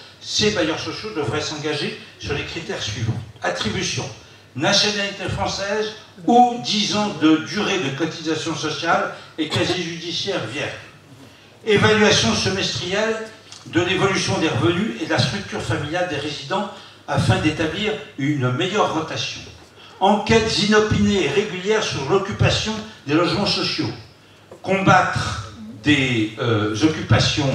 devraient s'engager sur les critères suivants. Attribution. Nationalité française ou 10 ans de durée de cotisation sociale et casier judiciaire vierge. Évaluation semestrielle de l'évolution des revenus et de la structure familiale des résidents afin d'établir une meilleure rotation. Enquêtes inopinées et régulières sur l'occupation des logements sociaux. Combattre des occupations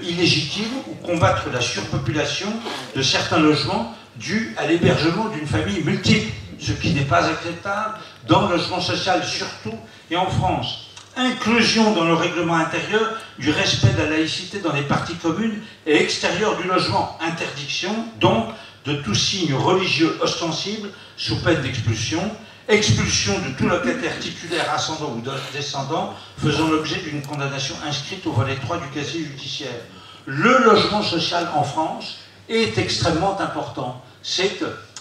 illégitimes ou combattre la surpopulation de certains logements dus à l'hébergement d'une famille multiple, ce qui n'est pas acceptable dans le logement social surtout et en France. Inclusion dans le règlement intérieur du respect de la laïcité dans les parties communes et extérieures du logement. Interdiction, donc, de tout signe religieux ostensible sous peine d'expulsion. Expulsion de tout locataire titulaire, ascendant ou descendant faisant l'objet d'une condamnation inscrite au volet 3 du casier judiciaire. Le logement social en France est extrêmement important. C'est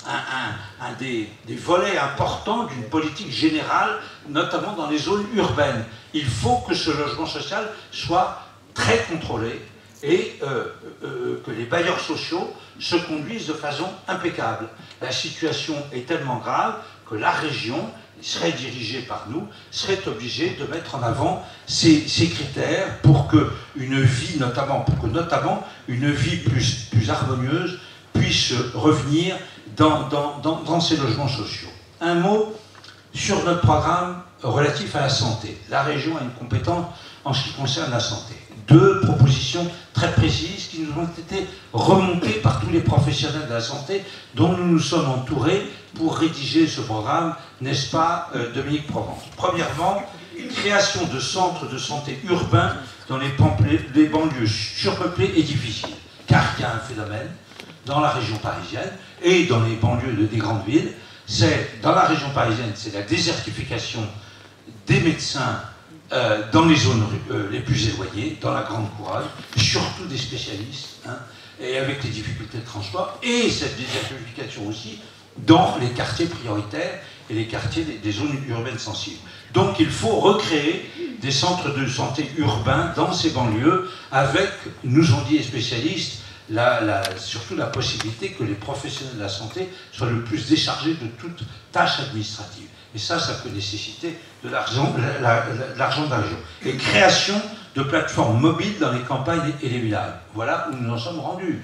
un des volets importants d'une politique générale, notamment dans les zones urbaines. Il faut que ce logement social soit très contrôlé et que les bailleurs sociaux se conduisent de façon impeccable. La situation est tellement grave que la région serait dirigée par nous, serait obligée de mettre en avant ces critères pour que une vie, notamment une vie plus harmonieuse puisse revenir dans ces logements sociaux. Un mot sur notre programme relatif à la santé. La région a une compétence en ce qui concerne la santé. 2 propositions très précises qui nous ont été remontées par tous les professionnels de la santé dont nous nous sommes entourés pour rédiger ce programme, n'est-ce pas, Dominique Provence? Premièrement, création de centres de santé urbains dans les banlieues surpeuplées et difficiles. Car il y a un phénomène dans la région parisienne et dans les banlieues des grandes villes. Dans la région parisienne, c'est la désertification des médecins dans les zones les plus éloignées, dans la grande couronne, surtout des spécialistes, hein, et avec les difficultés de transport, et cette désertification aussi dans les quartiers prioritaires et les quartiers des zones urbaines sensibles. Donc il faut recréer des centres de santé urbains dans ces banlieues avec, nous ont dit les spécialistes, surtout la possibilité que les professionnels de la santé soient le plus déchargés de toute tâche administrative. Et ça peut nécessiter de l'argent de la région. Et création de plateformes mobiles dans les campagnes et les villages. Voilà où nous en sommes rendus.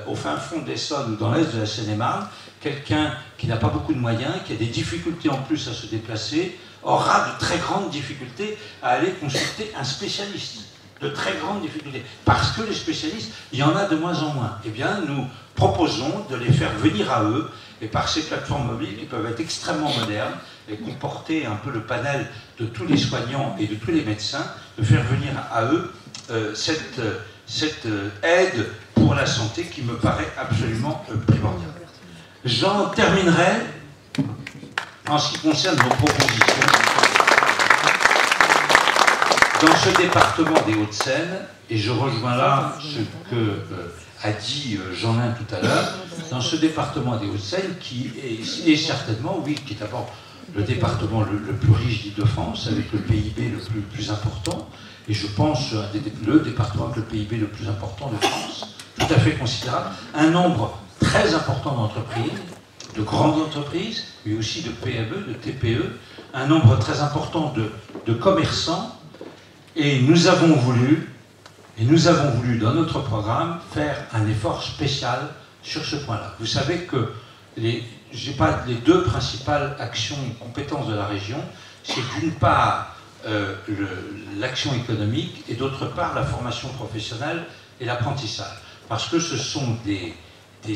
Au fin fond d'Essonne ou dans l'est de la Seine-et-Marne, quelqu'un qui n'a pas beaucoup de moyens, qui a des difficultés en plus à se déplacer, aura de très grandes difficultés à aller consulter un spécialiste. De très grandes difficultés. Parce que les spécialistes, il y en a de moins en moins. Eh bien, nous proposons de les faire venir à eux, et par ces plateformes mobiles qui peuvent être extrêmement modernes et comporter un peu le panel de tous les soignants et de tous les médecins, de faire venir à eux cette aide pour la santé qui me paraît absolument primordiale. J'en terminerai en ce qui concerne nos propositions. Dans ce département des Hauts-de-Seine, et je rejoins là ce que a dit Jeanlin tout à l'heure, dans ce département des Hauts-de-Seine qui est certainement, oui, qui est d'abord le département le plus riche d'Île-de-France, avec le PIB le plus important, et je pense le département avec le PIB le plus important de France, tout à fait considérable, un nombre très important d'entreprises, de grandes entreprises, mais aussi de PME, de TPE, un nombre très important de commerçants. Et nous avons voulu dans notre programme faire un effort spécial sur ce point-là. Vous savez que les 2 principales actions et compétences de la région, c'est d'une part l'action économique et d'autre part la formation professionnelle et l'apprentissage. Parce que ce sont des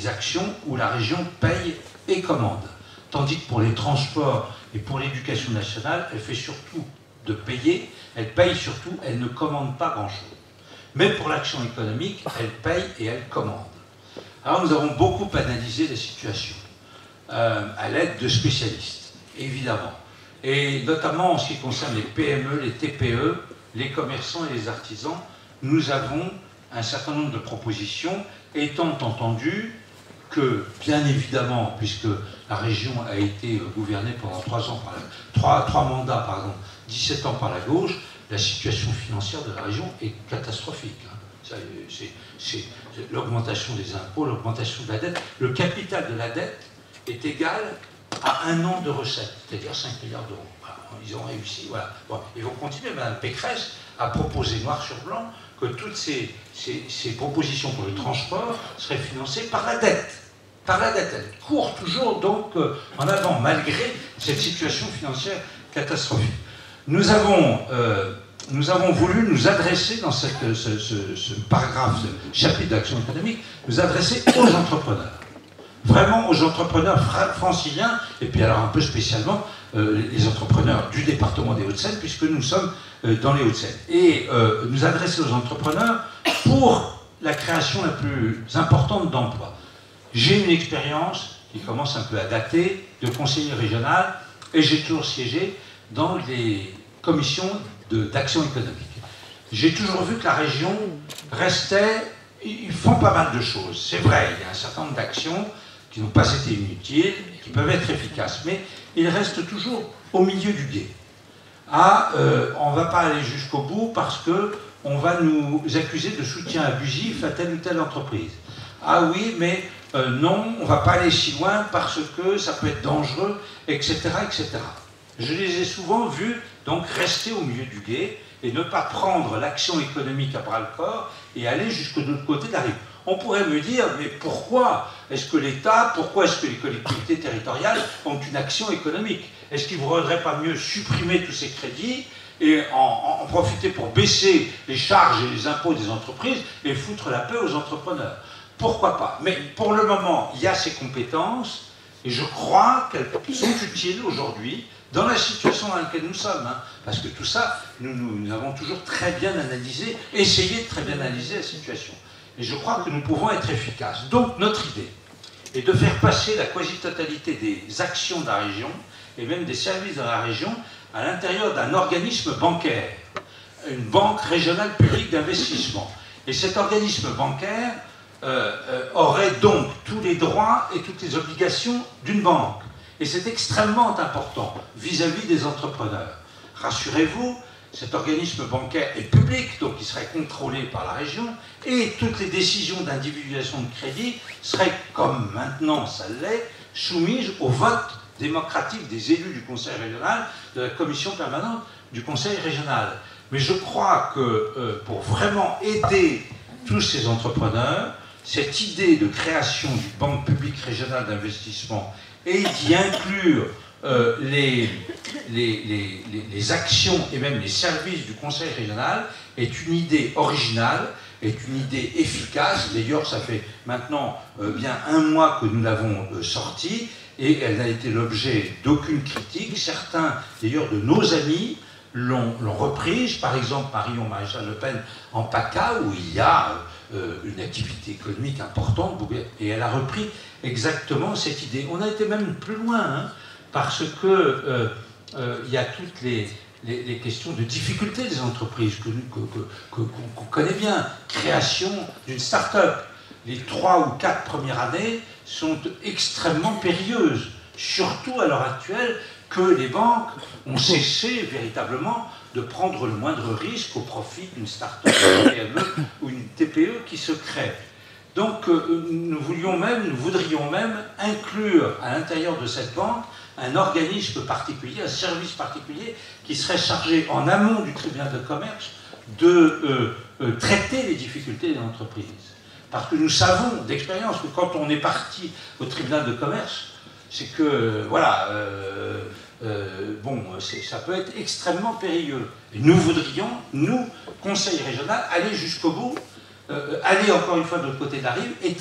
actions où la région paye et commande. Tandis que pour les transports et pour l'éducation nationale, elle fait surtout de payer, elle paye surtout, elle ne commande pas grand-chose. Mais pour l'action économique, elle paye et elle commande. Alors nous avons beaucoup analysé la situation, à l'aide de spécialistes, évidemment. Et notamment en ce qui concerne les PME, les TPE, les commerçants et les artisans, nous avons un certain nombre de propositions, étant entendu que, bien évidemment, puisque la région a été gouvernée pendant 3 ans, trois mandats, pardon, 17 ans par la gauche, la situation financière de la région est catastrophique. C'est l'augmentation des impôts, l'augmentation de la dette. Le capital de la dette est égal à 1 an de recettes, c'est-à-dire 5 milliards d'euros. Voilà, ils ont réussi, voilà. Bon, ils vont continuer, Mme Pécresse a proposé noir sur blanc que toutes ces propositions pour le transport seraient financées par la dette. Par la dette. Elle court toujours donc en avant, malgré cette situation financière catastrophique. Nous avons voulu nous adresser dans ce paragraphe, ce chapitre d'action économique, nous adresser aux entrepreneurs. Vraiment aux entrepreneurs franciliens, et puis alors un peu spécialement les entrepreneurs du département des Hauts-de-Seine, puisque nous sommes dans les Hauts-de-Seine. Et nous adresser aux entrepreneurs pour la création la plus importante d'emplois. J'ai une expérience qui commence un peu à dater de conseiller régional, et j'ai toujours siégé dans les commissions d'action économique. J'ai toujours vu que la région restait, ils font pas mal de choses, c'est vrai, il y a un certain nombre d'actions qui n'ont pas été inutiles, qui peuvent être efficaces, mais ils restent toujours au milieu du gué. On ne va pas aller jusqu'au bout parce qu'on va nous accuser de soutien abusif à telle ou telle entreprise. Ah oui, mais non, on ne va pas aller si loin parce que ça peut être dangereux, etc., etc. Je les ai souvent vus donc rester au milieu du gué et ne pas prendre l'action économique à bras-le-corps et aller jusqu'au l'autre côté de la rive. On pourrait me dire, mais pourquoi est-ce que l'État, pourquoi est-ce que les collectivités territoriales ont une action économique? Est-ce qu'il ne vaudrait pas mieux supprimer tous ces crédits et en profiter pour baisser les charges et les impôts des entreprises et foutre la paix aux entrepreneurs? Pourquoi pas? Mais pour le moment, il y a ces compétences et je crois qu'elles sont utiles aujourd'hui dans la situation dans laquelle nous sommes. Hein, parce que tout ça, nous avons toujours très bien analysé, essayé de très bien analyser la situation. Et je crois que nous pouvons être efficaces. Donc notre idée est de faire passer la quasi-totalité des actions de la région et même des services de la région à l'intérieur d'un organisme bancaire, une banque régionale publique d'investissement. Et cet organisme bancaire aurait donc tous les droits et toutes les obligations d'une banque. Et c'est extrêmement important vis-à-vis des entrepreneurs. Rassurez-vous, cet organisme bancaire est public, donc il serait contrôlé par la région, et toutes les décisions d'individualisation de crédit seraient, comme maintenant ça l'est, soumises au vote démocratique des élus du Conseil régional, de la commission permanente du Conseil régional. Mais je crois que pour vraiment aider tous ces entrepreneurs, cette idée de création d'une banque publique régionale d'investissement et d'y inclure les actions et même les services du Conseil régional est une idée originale, est une idée efficace. D'ailleurs, ça fait maintenant bien 1 mois que nous l'avons sortie et elle n'a été l'objet d'aucune critique. Certains, d'ailleurs, de nos amis l'ont reprise. Par exemple, Marion Maréchal Le Pen en PACA, où il y a une activité économique importante, et elle a repris exactement cette idée. On a été même plus loin, hein, parce que il y a toutes les questions de difficulté des entreprises qu'on connaît bien. Création d'une start-up. Les 3 ou 4 premières années sont extrêmement périlleuses, surtout à l'heure actuelle que les banques ont cessé véritablement de prendre le moindre risque au profit d'une start-up, une PME ou une TPE qui se crée. Donc nous voudrions même inclure à l'intérieur de cette banque un organisme particulier, un service particulier qui serait chargé en amont du tribunal de commerce de traiter les difficultés des entreprises. Parce que nous savons d'expérience que quand on est parti au tribunal de commerce, c'est que, voilà, ça peut être extrêmement périlleux. Et nous voudrions, nous, Conseil régional, aller jusqu'au bout, aller encore une fois de l'autre côté de la rive et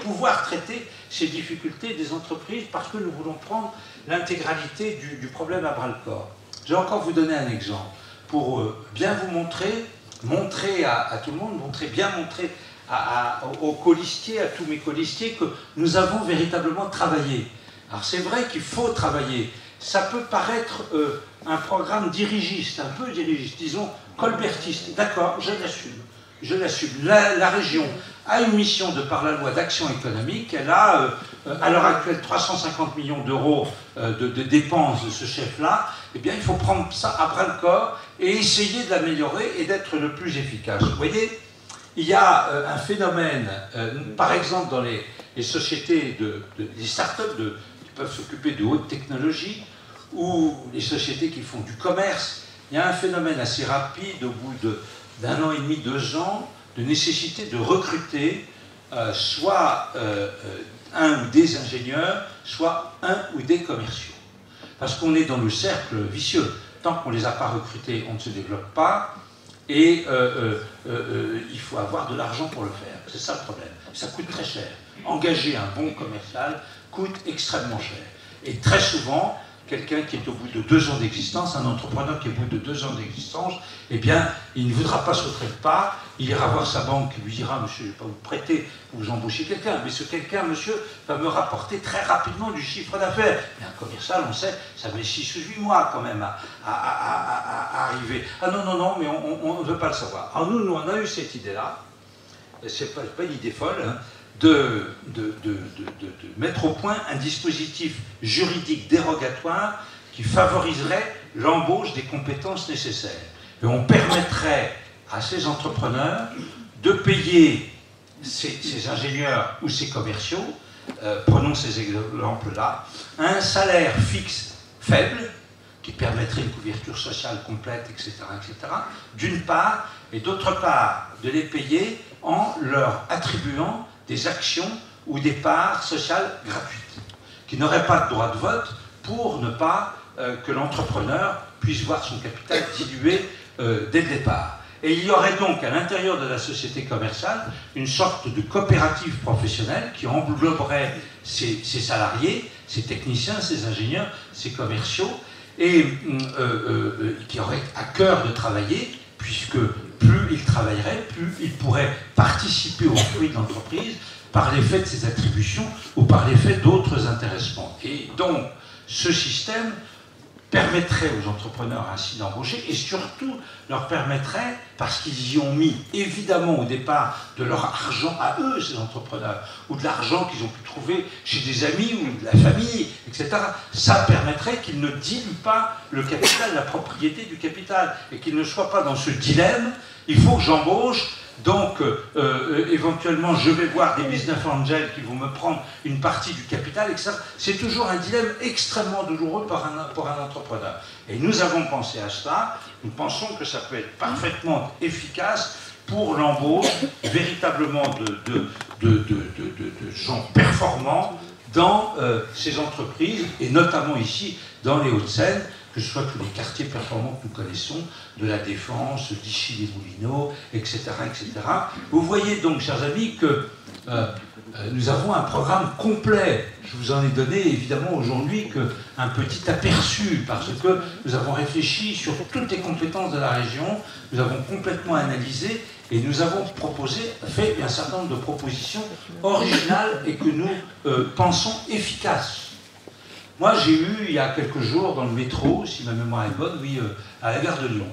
pouvoir traiter ces difficultés des entreprises parce que nous voulons prendre l'intégralité du problème à bras-le-corps. Je vais encore vous donner un exemple pour bien vous montrer à tout le monde, montrer aux colistiers, à tous mes colistiers, que nous avons véritablement travaillé. Alors c'est vrai qu'il faut travailler. Ça peut paraître un programme dirigiste, un peu dirigiste, disons colbertiste. D'accord, je l'assume. Je l'assume. La région a une mission de par la loi d'action économique. Elle a, à l'heure actuelle, 350 millions d'euros de dépenses de ce chef-là. Eh bien, il faut prendre ça à bras-le-corps et essayer de l'améliorer et d'être le plus efficace. Vous voyez, il y a un phénomène, par exemple, dans les sociétés, les start-up peuvent s'occuper de haute technologie, ou les sociétés qui font du commerce. Il y a un phénomène assez rapide, au bout d'un an et demi, 2 ans, de nécessité de recruter soit un ou des ingénieurs, soit un ou des commerciaux. Parce qu'on est dans le cercle vicieux. Tant qu'on ne les a pas recrutés, on ne se développe pas, et il faut avoir de l'argent pour le faire. C'est ça le problème. Ça coûte très cher. Engager un bon commercial coûte extrêmement cher. Et très souvent, quelqu'un qui est au bout de 2 ans d'existence, un entrepreneur qui est au bout de 2 ans d'existence, eh bien, il ne voudra pas sauter le pas, il ira voir sa banque, il lui dira, monsieur, je ne vais pas vous prêter, vous embauchez quelqu'un, mais ce quelqu'un, monsieur, va me rapporter très rapidement du chiffre d'affaires. Mais un commercial, on sait, ça met 6 ou 8 mois quand même à arriver. Ah non, non, non, mais on ne veut pas le savoir. Alors nous, on a eu cette idée-là, c'est pas une idée folle, hein, de mettre au point un dispositif juridique dérogatoire qui favoriserait l'embauche des compétences nécessaires. Et on permettrait à ces entrepreneurs de payer ces ingénieurs ou ces commerciaux, prenons ces exemples-là, un salaire fixe faible, qui permettrait une couverture sociale complète, etc., etc., d'une part, et d'autre part, de les payer en leur attribuant des actions ou des parts sociales gratuites, qui n'auraient pas de droit de vote pour ne pas que l'entrepreneur puisse voir son capital dilué dès le départ. Et il y aurait donc à l'intérieur de la société commerciale une sorte de coopérative professionnelle qui engloberait ces salariés, ces techniciens, ces ingénieurs, ces commerciaux, et qui auraient à cœur de travailler, puisque plus il travaillerait, plus il pourrait participer aux fruits de l'entreprise par l'effet de ses attributions ou par l'effet d'autres intéressements. Et donc, ce système permettrait aux entrepreneurs ainsi d'embaucher et surtout leur permettrait, parce qu'ils y ont mis évidemment au départ de leur argent à eux, ces entrepreneurs, ou de l'argent qu'ils ont pu trouver chez des amis ou de la famille, etc., ça permettrait qu'ils ne diluent pas le capital, la propriété du capital, et qu'ils ne soient pas dans ce dilemme, il faut que j'embauche, donc éventuellement je vais voir des business angels qui vont me prendre une partie du capital, etc. C'est toujours un dilemme extrêmement douloureux pour un entrepreneur. Et nous avons pensé à cela, nous pensons que ça peut être parfaitement efficace pour l'embauche véritablement de gens performants dans ces entreprises, et notamment ici dans les Hauts-de-Seine, que ce soit tous les quartiers performants que nous connaissons, de la Défense, d'Ichy-les-Moulineaux, etc., etc. Vous voyez donc, chers amis, que nous avons un programme complet. Je vous en ai donné évidemment aujourd'hui qu'un petit aperçu, parce que nous avons réfléchi sur toutes les compétences de la région, nous avons complètement analysé, et nous avons fait un certain nombre de propositions originales et que nous pensons efficaces. Moi, j'ai eu, il y a quelques jours, dans le métro, si ma mémoire est bonne, oui, à la gare de Lyon,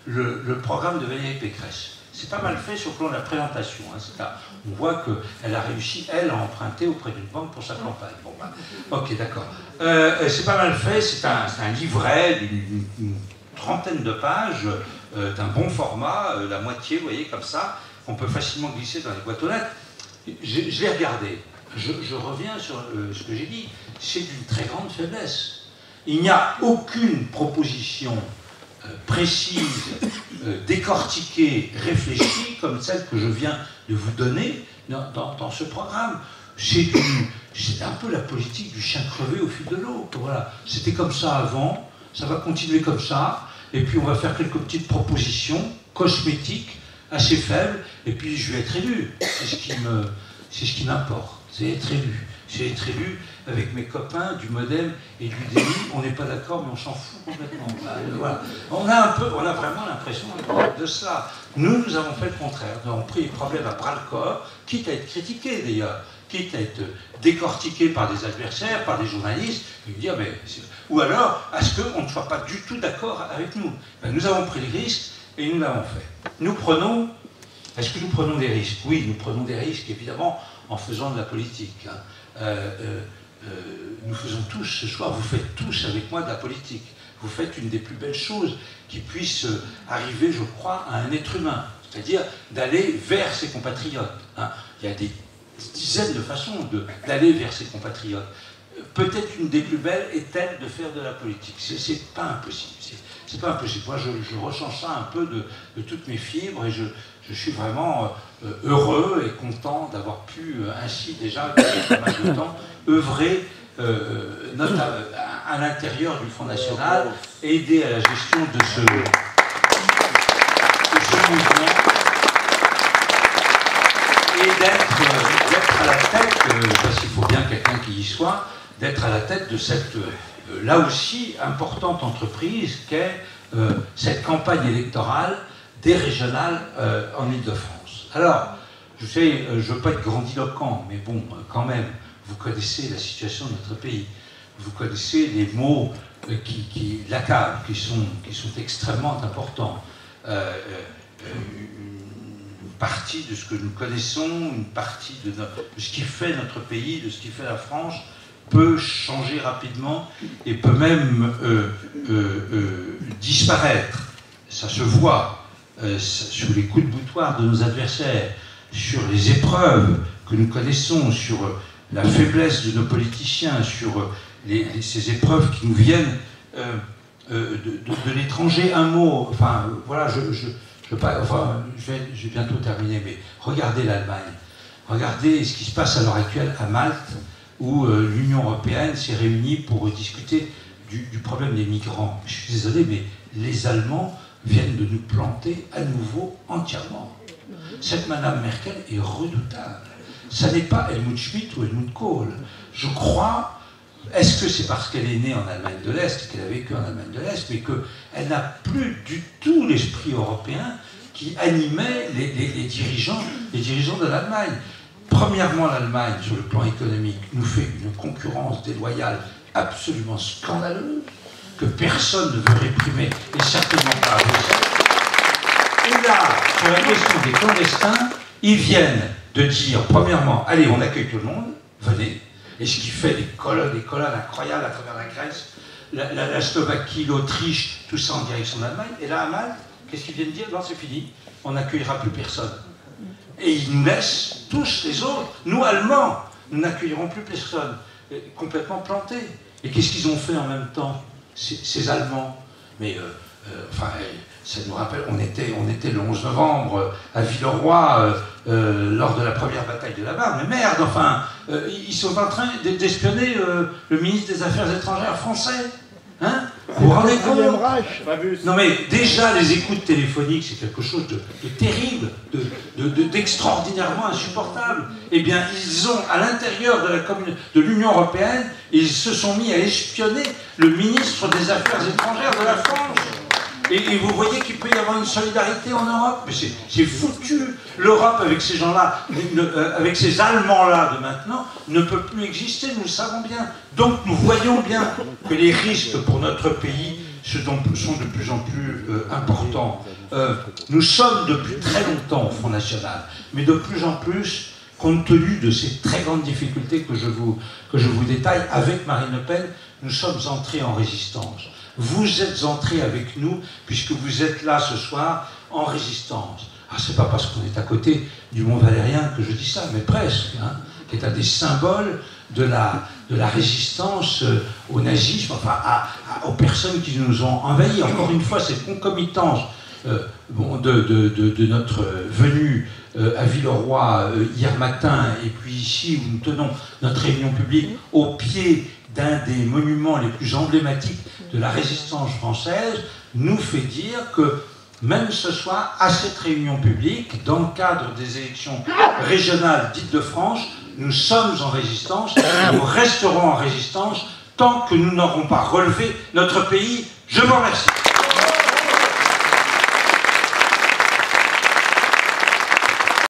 le programme de Valérie Pécresse. C'est pas mal fait sur le plan de la présentation. Hein, on voit qu'elle a réussi, elle, à emprunter auprès d'une banque pour sa campagne. Bon, bah, ok, d'accord. C'est pas mal fait, c'est un livret d'une trentaine de pages, d'un bon format, la moitié, vous voyez, comme ça, qu'on peut facilement glisser dans les boîtes aux lettres. Je l'ai regardé. Je reviens sur ce que j'ai dit, c'est d'une très grande faiblesse. Il n'y a aucune proposition précise, décortiquée, réfléchie, comme celle que je viens de vous donner dans ce programme. C'est un peu la politique du chien crevé au fil de l'eau. Voilà. C'était comme ça avant, ça va continuer comme ça, et puis on va faire quelques petites propositions cosmétiques, assez faibles, et puis je vais être élu. C'est ce qui m'importe. C'est être élu. C'est être élu avec mes copains du Modem et du DI. On n'est pas d'accord, mais on s'en fout complètement. Voilà. On a vraiment l'impression de cela. Nous avons fait le contraire. Nous avons pris les problèmes à bras-le-corps, quitte à être critiqués d'ailleurs, quitte à être décortiqués par des adversaires, par des journalistes, et dire, ou alors à ce qu'on ne soit pas du tout d'accord avec nous. Nous avons pris le risque et nous l'avons fait. Est-ce que nous prenons des risques? Oui, nous prenons des risques, évidemment, en faisant de la politique. Nous faisons tous ce soir, vous faites tous avec moi de la politique. Vous faites une des plus belles choses qui puisse arriver, je crois, à un être humain. C'est-à-dire d'aller vers ses compatriotes. Il y a des dizaines de façons d'aller vers ses compatriotes. peut-être une des plus belles est-elle de faire de la politique. C'est pas impossible. C'est pas impossible. Moi, je ressens ça un peu de toutes mes fibres et je suis vraiment heureux et content d'avoir pu ainsi déjà, depuis pas mal de temps, œuvrer à l'intérieur du Front National, aider à la gestion de ce mouvement et d'être à la tête, parce qu'il faut bien quelqu'un qui y soit, d'être à la tête de cette, là aussi, importante entreprise qu'est cette campagne électorale des régionales en Île-de-France. Alors, je sais, je ne veux pas être grandiloquent, mais bon, quand même, vous connaissez la situation de notre pays. Vous connaissez les mots qui l'accablent, qui sont extrêmement importants. Une partie de ce que nous connaissons, une partie de ce qui fait notre pays, de ce qui fait la France, peut changer rapidement et peut même disparaître. Ça se voit sur les coups de boutoir de nos adversaires, sur les épreuves que nous connaissons, sur la faiblesse de nos politiciens, sur ces épreuves qui nous viennent de l'étranger. Un mot, enfin voilà, je vais bientôt terminer, mais regardez l'Allemagne, regardez ce qui se passe à l'heure actuelle à Malte, où l'Union européenne s'est réunie pour discuter du problème des migrants. Je suis désolé, mais les Allemands viennent de nous planter à nouveau entièrement. Cette Madame Merkel est redoutable. Ça n'est pas Helmut Schmidt ou Helmut Kohl. Je crois, est-ce que c'est parce qu'elle est née en Allemagne de l'Est, qu'elle a vécu en Allemagne de l'Est, mais qu'elle n'a plus du tout l'esprit européen qui animait les dirigeants de l'Allemagne. Premièrement, l'Allemagne, sur le plan économique, nous fait une concurrence déloyale absolument scandaleuse, que personne ne veut réprimer, et certainement pas à Bruxelles. Et là, sur la question des clandestins, ils viennent de dire, premièrement, allez, on accueille tout le monde, venez, et ce qui fait des colonnes incroyables à travers la Grèce, la Slovaquie, l'Autriche, tout ça en direction d'Allemagne. Et là, à Malte, qu'est-ce qu'ils viennent dire? Non, c'est fini, on n'accueillera plus personne. Et ils nous laissent, tous les autres, nous Allemands, nous n'accueillerons plus personne, complètement plantés. Et qu'est-ce qu'ils ont fait en même temps, ces Allemands? Mais, enfin, ça nous rappelle, on était le 11 novembre à Villeroy, lors de la première bataille de la Marne. Mais merde, enfin, ils sont en train d'espionner le ministre des Affaires étrangères français. Hein? Vous vous rendez compte? Non mais déjà les écoutes téléphoniques c'est quelque chose de terrible, d'extraordinairement insupportable. Eh bien ils ont à l'intérieur de l'Union européenne, ils se sont mis à espionner le ministre des Affaires étrangères de la France. Et vous voyez qu'il peut y avoir une solidarité en Europe, mais c'est foutu. L'Europe avec ces gens-là, avec ces Allemands-là de maintenant, ne peut plus exister, nous le savons bien. Donc nous voyons bien que les risques pour notre pays sont de plus en plus importants. Nous sommes depuis très longtemps au Front National, mais de plus en plus, compte tenu de ces très grandes difficultés que je vous détaille, avec Marine Le Pen, nous sommes entrés en résistance. Vous êtes entrés avec nous, puisque vous êtes là ce soir en résistance. Ah, c'est pas parce qu'on est à côté du Mont Valérien que je dis ça, mais presque, hein, qui est un des symboles de la résistance au nazisme, enfin aux personnes qui nous ont envahis. Encore une fois, cette concomitance de notre venue à Villeroy hier matin, et puis ici où nous tenons notre réunion publique au pied d'un des monuments les plus emblématiques de la résistance française, nous fait dire que même ce soir, à cette réunion publique, dans le cadre des élections régionales d'Île-de-France, nous sommes en résistance, nous resterons en résistance tant que nous n'aurons pas relevé notre pays. Je vous remercie.